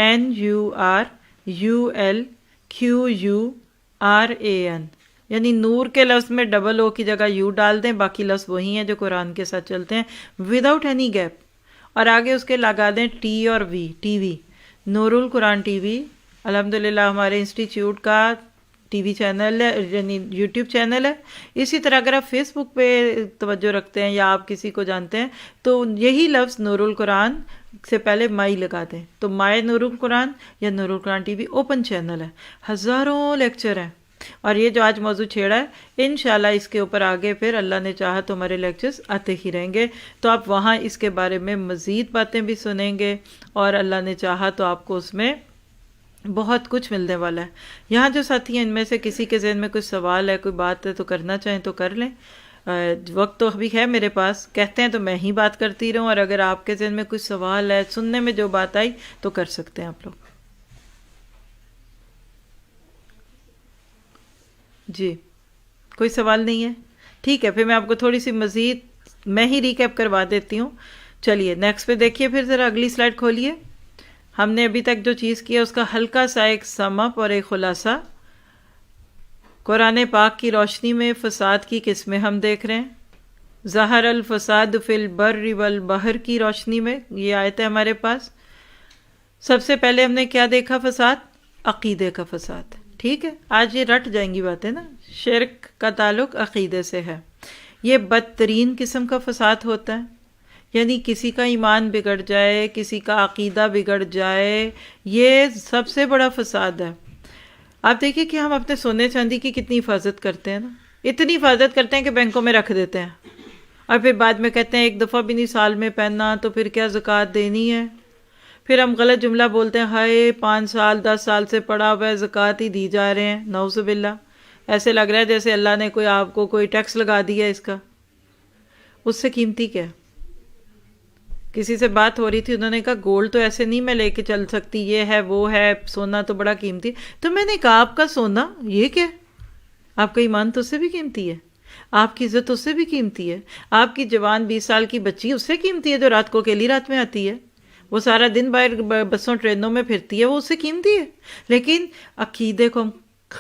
NURULQURAN، یعنی نور کے لفظ میں ڈبل او کی جگہ یو ڈال دیں، باقی لفظ وہی ہیں جو قرآن کے ساتھ چلتے ہیں وداؤٹ اینی گیپ، اور آگے اس کے لگا دیں ٹی اور وی، ٹی وی، نور القرآن ٹی وی۔ الحمدللہ ہمارے انسٹیٹیوٹ کا ٹی وی چینل ہے، یعنی یوٹیوب چینل ہے۔ اسی طرح اگر آپ فیس بک پہ توجہ رکھتے ہیں یا آپ کسی کو جانتے ہیں تو یہی لفظ نور القرآن سے پہلے مائی لگا دیں، تو مائی نور القرآن یا نور القرآن ٹی وی اوپن چینل ہے، ہزاروں لیکچر ہیں۔ اور یہ جو آج موضوع چھیڑا ہے، انشاءاللہ اس کے اوپر آگے پھر اللہ نے چاہا تو ہمارے لیکچرز آتے ہی رہیں گے، تو آپ وہاں اس کے بارے میں مزید باتیں بھی سنیں گے، اور اللہ نے چاہا تو آپ کو اس میں بہت کچھ ملنے والا ہے۔ یہاں جو ساتھی ہیں ان میں سے کسی کے ذہن میں کوئی سوال ہے، کوئی بات ہے تو کرنا چاہیں تو کر لیں۔ وقت تو ابھی ہے میرے پاس، کہتے ہیں تو میں ہی بات کرتی رہوں، اور اگر آپ کے ذہن میں کوئی سوال ہے، سننے میں جو بات آئی تو کر سکتے ہیں آپ لوگ۔ جی کوئی سوال نہیں ہے؟ ٹھیک ہے، پھر میں آپ کو تھوڑی سی مزید میں ہی ریکیپ کروا دیتی ہوں۔ چلیے نیکسٹ پہ دیکھیے، پھر ذرا اگلی سلائڈ کھولیے۔ ہم نے ابھی تک جو چیز کیا اس کا ہلکا سا ایک سم اپ اور ایک خلاصہ۔ قرآن پاک کی روشنی میں فساد کی قسمیں ہم دیکھ رہے ہیں۔ ظہر الفساد فی البر والبحر کی روشنی میں یہ آیت ہے ہمارے پاس۔ سب سے پہلے ہم نے کیا دیکھا؟ فساد، عقیدے کا فساد۔ ٹھیک ہے، آج یہ رٹ جائیں گی باتیں نا، شرک کا تعلق عقیدے سے ہے۔ یہ بدترین قسم کا فساد ہوتا ہے، یعنی کسی کا ایمان بگڑ جائے، کسی کا عقیدہ بگڑ جائے، یہ سب سے بڑا فساد ہے۔ آپ دیکھیے کہ ہم اپنے سونے چاندی کی کتنی حفاظت کرتے ہیں نا، اتنی حفاظت کرتے ہیں کہ بینکوں میں رکھ دیتے ہیں، اور پھر بعد میں کہتے ہیں ایک دفعہ بھی نہیں سال میں پہننا تو پھر کیا زکوٰۃ دینی ہے۔ پھر ہم غلط جملہ بولتے ہیں، ہائے 5 سال 10 سال سے پڑا ہوا ہے، زکوٰۃ ہی دی جا رہے ہیں، نعوذ باللہ۔ ایسے لگ رہا ہے جیسے اللہ نے کوئی آپ کو کوئی ٹیکس لگا دیا اس کا، اس سے قیمتی کیا؟ کسی سے بات ہو رہی تھی، انہوں نے کہا گولڈ تو ایسے نہیں میں لے کے چل سکتی، یہ ہے وہ ہے، سونا تو بڑا قیمتی۔ تو میں نے کہا آپ کا سونا یہ کیا؟ آپ کا ایمان تو اس سے بھی قیمتی ہے، آپ کی عزت اس سے بھی قیمتی ہے، آپ کی جوان 20 سال کی بچی اس سے قیمتی ہے جو رات کو اکیلی رات میں آتی ہے، وہ سارا دن باہر بسوں ٹرینوں میں پھرتی ہے، وہ اس سے قیمتی ہے۔ لیکن عقیدے کو ہم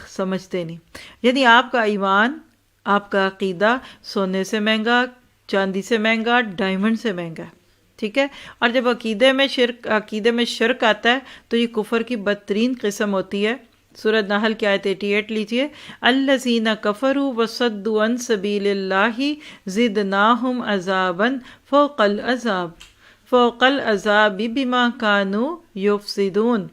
سمجھتے نہیں، یعنی آپ کا ایمان، آپ کا عقیدہ سونے سے مہنگا، چاندی سے مہنگا، ڈائمنڈ سے مہنگا ہے، ٹھیک ہے۔ اور جب عقیدے میں شرک آتا ہے تو یہ کفر کی بدترین قسم ہوتی ہے۔ سورۃ نحل کی آیت 88 لیجئے، الذین کفروا وصدوا عن سبیل اللہ زدناہم عذابا فوق العذاب بما کانوا یفسدون۔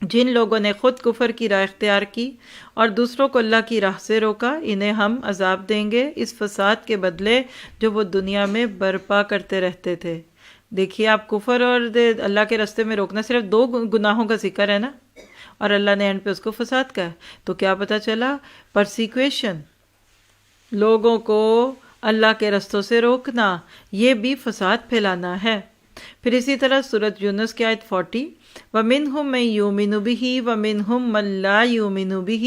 جن لوگوں نے خود کفر کی راہ اختیار کی اور دوسروں کو اللہ کی راہ سے روکا، انہیں ہم عذاب دیں گے اس فساد کے بدلے جو وہ دنیا میں برپا کرتے رہتے تھے۔ دیکھیے آپ، کفر اور اللہ کے راستے میں روکنا صرف 2 گناہوں کا ذکر ہے نا، اور اللہ نے اینڈ پہ اس کو فساد کہا، تو کیا پتہ چلا؟ پرسیکویشن، لوگوں کو اللہ کے رستوں سے روکنا، یہ بھی فساد پھیلانا ہے۔ پھر اسی طرح سورۃ یونس کی آیت 40، وَمِنْهُمْ مَن يُؤْمِنُ بِهِ وَمِنْهُمْ مَن لَّا يُؤْمِنُ بِهِ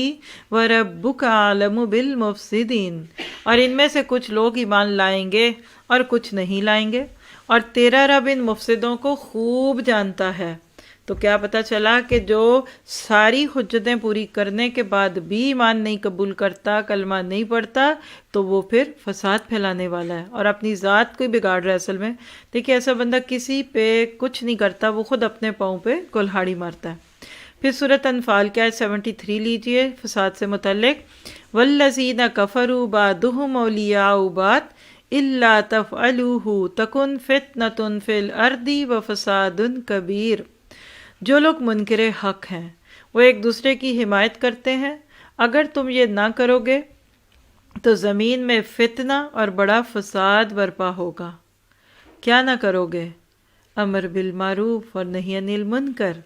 وَرَبُّكَ أَعْلَمُ بِالْمُفْسِدِينَ۔ اور ان میں سے کچھ لوگ ایمان لائیں گے اور کچھ نہیں لائیں گے، اور تیرا رب ان مفسدوں کو خوب جانتا ہے۔ تو کیا پتہ چلا کہ جو ساری حجتیں پوری کرنے کے بعد بھی ایمان نہیں قبول کرتا، کلمہ نہیں پڑھتا، تو وہ پھر فساد پھیلانے والا ہے اور اپنی ذات کو ہی بگاڑ رہا ہے اصل میں۔ دیکھیے ایسا بندہ کسی پہ کچھ نہیں کرتا، وہ خود اپنے پاؤں پہ کلہاڑی مارتا ہے۔ پھر سورۃ انفال کی آیت 73 لیجئے فساد سے متعلق، والذین کفروا بعضهم اولیاء بعض الا تفعلوه تکن فتنة فی الارض وفساد کبیر۔ جو لوگ منکر حق ہیں وہ ایک دوسرے کی حمایت کرتے ہیں، اگر تم یہ نہ کرو گے تو زمین میں فتنہ اور بڑا فساد برپا ہوگا۔ کیا نہ کرو گے؟ امر بالمعروف اور نہی عن المنکر۔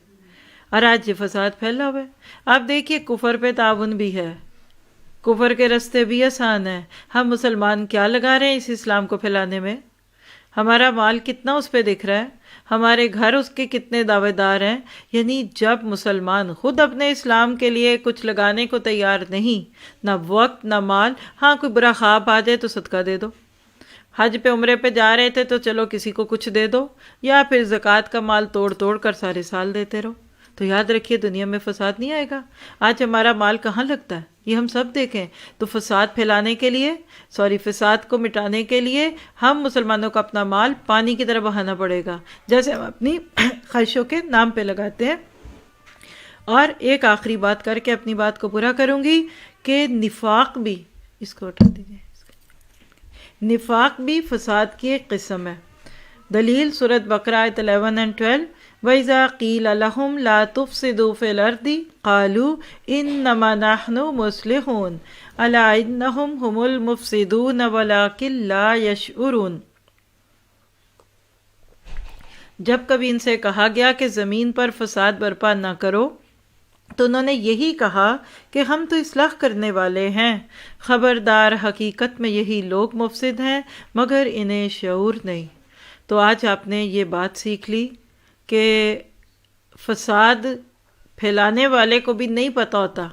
اور آج یہ فساد پھیلا ہوا ہے۔ آپ دیکھیے کفر پہ تعاون بھی ہے، کفر کے رستے بھی آسان ہیں۔ ہم مسلمان کیا لگا رہے ہیں اس اسلام کو پھیلانے میں؟ ہمارا مال کتنا اس پہ دکھ رہا ہے، ہمارے گھر اس کے کتنے دعوے دار ہیں۔ یعنی جب مسلمان خود اپنے اسلام کے لیے کچھ لگانے کو تیار نہیں، نہ وقت نہ مال، ہاں کوئی برا خواب آ جائے تو صدقہ دے دو، حج پہ عمرے پہ جا رہے تھے تو چلو کسی کو کچھ دے دو، یا پھر زکوٰۃ کا مال توڑ توڑ کر سارے سال دیتے رہو، تو یاد رکھیے دنیا میں فساد نہیں آئے گا۔ آج ہمارا مال کہاں لگتا ہے یہ ہم سب دیکھیں۔ تو فساد پھیلانے کے لیے، فساد کو مٹانے کے لیے ہم مسلمانوں کو اپنا مال پانی کی طرح بہانا پڑے گا، جیسے ہم اپنی خواہشوں کے نام پہ لگاتے ہیں۔ اور ایک آخری بات کر کے اپنی بات کو پورا کروں گی کہ نفاق بھی، اس کو اٹھا دیجیے، نفاق بھی فساد کی ایک قسم ہے۔ دلیل سورۃ بقرہ آیت 11 اور 12، وَإِذَا قِيلَ لَهُمْ لَا تُفْسِدُوا فِي الْأَرْضِ قَالُوا إِنَّمَا نَحْنُ مُصْلِحُونَ أَلَا إِنَّهُمْ هُمُ الْمُفْسِدُونَ وَلَكِنْ لَا يَشْعُرُونَ۔ جب کبھی ان سے کہا گیا کہ زمین پر فساد برپا نہ کرو تو انہوں نے یہی کہا کہ ہم تو اصلاح کرنے والے ہیں۔ خبردار، حقیقت میں یہی لوگ مفسد ہیں مگر انہیں شعور نہیں۔ تو آج آپ نے یہ بات سیکھ لی کہ فساد پھیلانے والے کو بھی نہیں پتہ ہوتا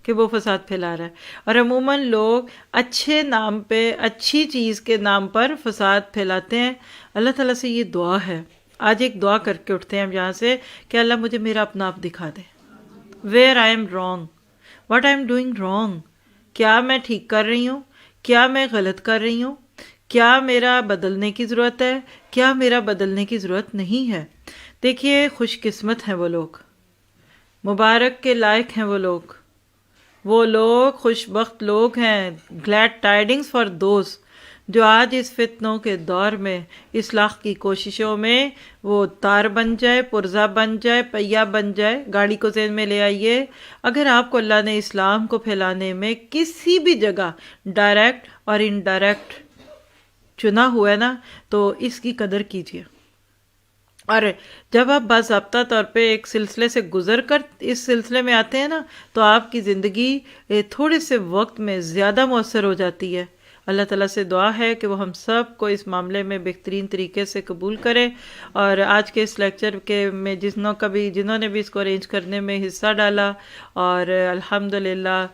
کہ وہ فساد پھیلا رہا ہے، اور عموماً لوگ اچھے نام پہ، اچھی چیز کے نام پر فساد پھیلاتے ہیں۔ اللہ تعالیٰ سے یہ دعا ہے، آج ایک دعا کر کے اٹھتے ہیں ہم یہاں سے کہ اللہ مجھے میرا اپنا آپ دکھا دے، where I am wrong, what I am doing wrong, کیا میں ٹھیک کر رہی ہوں، کیا میں غلط کر رہی ہوں، کیا میرا بدلنے کی ضرورت ہے، کیا میرا بدلنے کی ضرورت نہیں ہے۔ دیکھیے خوش قسمت ہیں وہ لوگ، مبارک کے لائق ہیں وہ لوگ خوش بخت لوگ ہیں، گلیڈ ٹائڈنگز فار دوز جو آج اس فتنوں کے دور میں اصلاح کی کوششوں میں وہ تار بن جائے، پرزا بن جائے، پہیا بن جائے۔ گاڑی کو ذہن میں لے آئیے، اگر آپ کو اللہ نے اسلام کو پھیلانے میں کسی بھی جگہ ڈائریکٹ اور انڈائریکٹ چنا ہوا ہے نا، تو اس کی قدر کیجیے۔ اور جب آپ باضابطہ طور پہ ایک سلسلے سے گزر کر اس سلسلے میں آتے ہیں نا، تو آپ کی زندگی تھوڑے سے وقت میں زیادہ مؤثر ہو جاتی ہے۔ اللہ تعالیٰ سے دعا ہے کہ وہ ہم سب کو اس معاملے میں بہترین طریقے سے قبول کرے۔ اور آج کے اس لیکچر کے میں جنہوں نے بھی اس کو ارینج کرنے میں حصہ ڈالا، اور الحمدللہ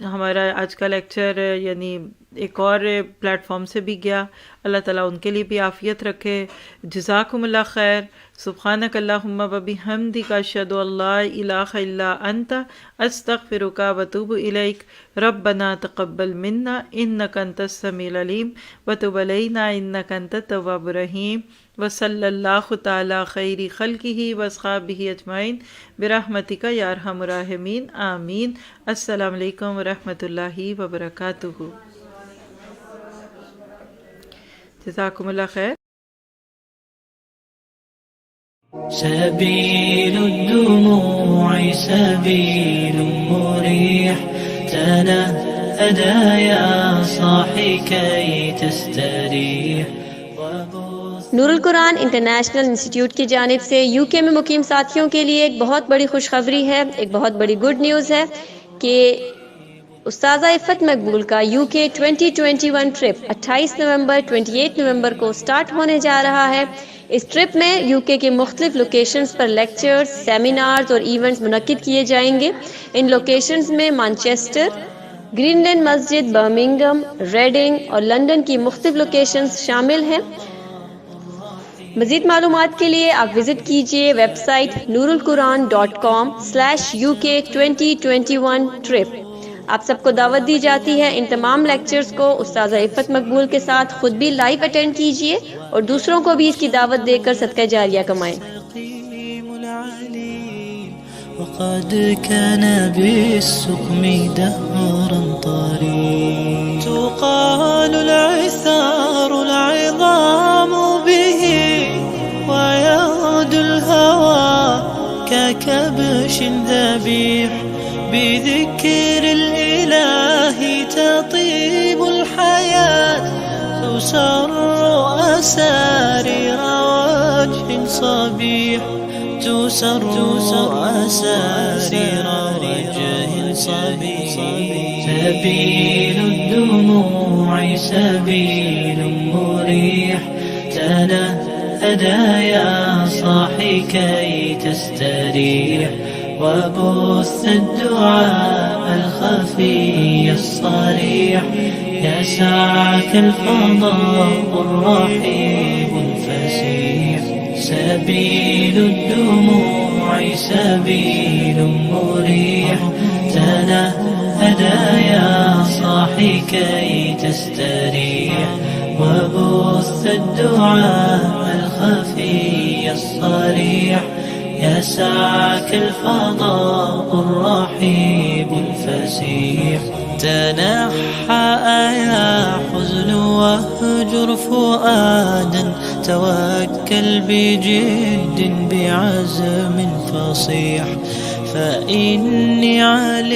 ہمارا آج کا لیکچر یعنی ایک اور پلیٹ فارم سے بھی گیا، اللہ تعالیٰ ان کے لیے بھی عافیت رکھے. جزاکم اللہ خیر. سبحانک اللہم و بحمدک اشہد ان لا الہ الا انت استغفرک و اتوب الیک. ربنا تقبل منا انک انت السمیع العلیم وتب علینا انک انت التواب الرحیم. وصلی اللہ تعالی خیر خلقہ واصحابہ اجمعین برحمتک یا ارحم الراحمین آمین. السلام علیکم ورحمۃ اللہ وبرکاتہ. جزاکم اللہ خیر. سبيل الدموع سبيل مريح تنهدى يا صاحي كي تستريح. نور القرآن انٹرنیشنل انسٹیٹیوٹ کی جانب سے یو کے میں مقیم ساتھیوں کے لیے ایک بہت بڑی خوشخبری ہے، ایک بہت بڑی گڈ نیوز ہے کہ استاذہ عفت مقبول کا یو کے 2021 ٹرپ 28 نومبر 28 نومبر کو سٹارٹ ہونے جا رہا ہے. اس ٹرپ میں یو کے مختلف لوکیشنز پر لیکچرز، سیمینارز اور ایونٹس منعقد کیے جائیں گے. ان لوکیشنز میں مانچسٹر، گرین لینڈ مسجد، برمنگھم، ریڈنگ اور لندن کی مختلف لوکیشنز شامل ہیں. مزید معلومات کے لیے آپ وزٹ کیجیے ویب سائٹ nurulquran.com/UK2021 ٹرپ. آپ سب کو دعوت دی جاتی ہے. ان تمام لیکچرز کو استاذہ عفت مقبول کے ساتھ خود بھی لائیو اٹینڈ کیجیے اور دوسروں کو بھی اس کی دعوت دے کر صدقہ جاریہ کمائیں. وقد كان بالسقم دهرا طريق تقال العثار العظام به ويغدو الهوى ككبش ذبيح. بذكر الإله تطيب الحياة تسر أسارير وجه صبيح تسر أسارير وجه صبيح. سبيل الدموع سبيل مريح تنهدى يا صاحي كي تستريح. وبث الدعاء الخفي الصريح يسعك الفضاء الرحيب الفسيح. سبيل الدموع سبيل مريح تنهدى يا صاحي كي تستريح. وبث الدعاء الخفي الصريح يسعك الفضاء الرحيب الفسيح. تنحى يا حزن واهجر فؤادا توكل بجد بعزم فصيح. فإني عليك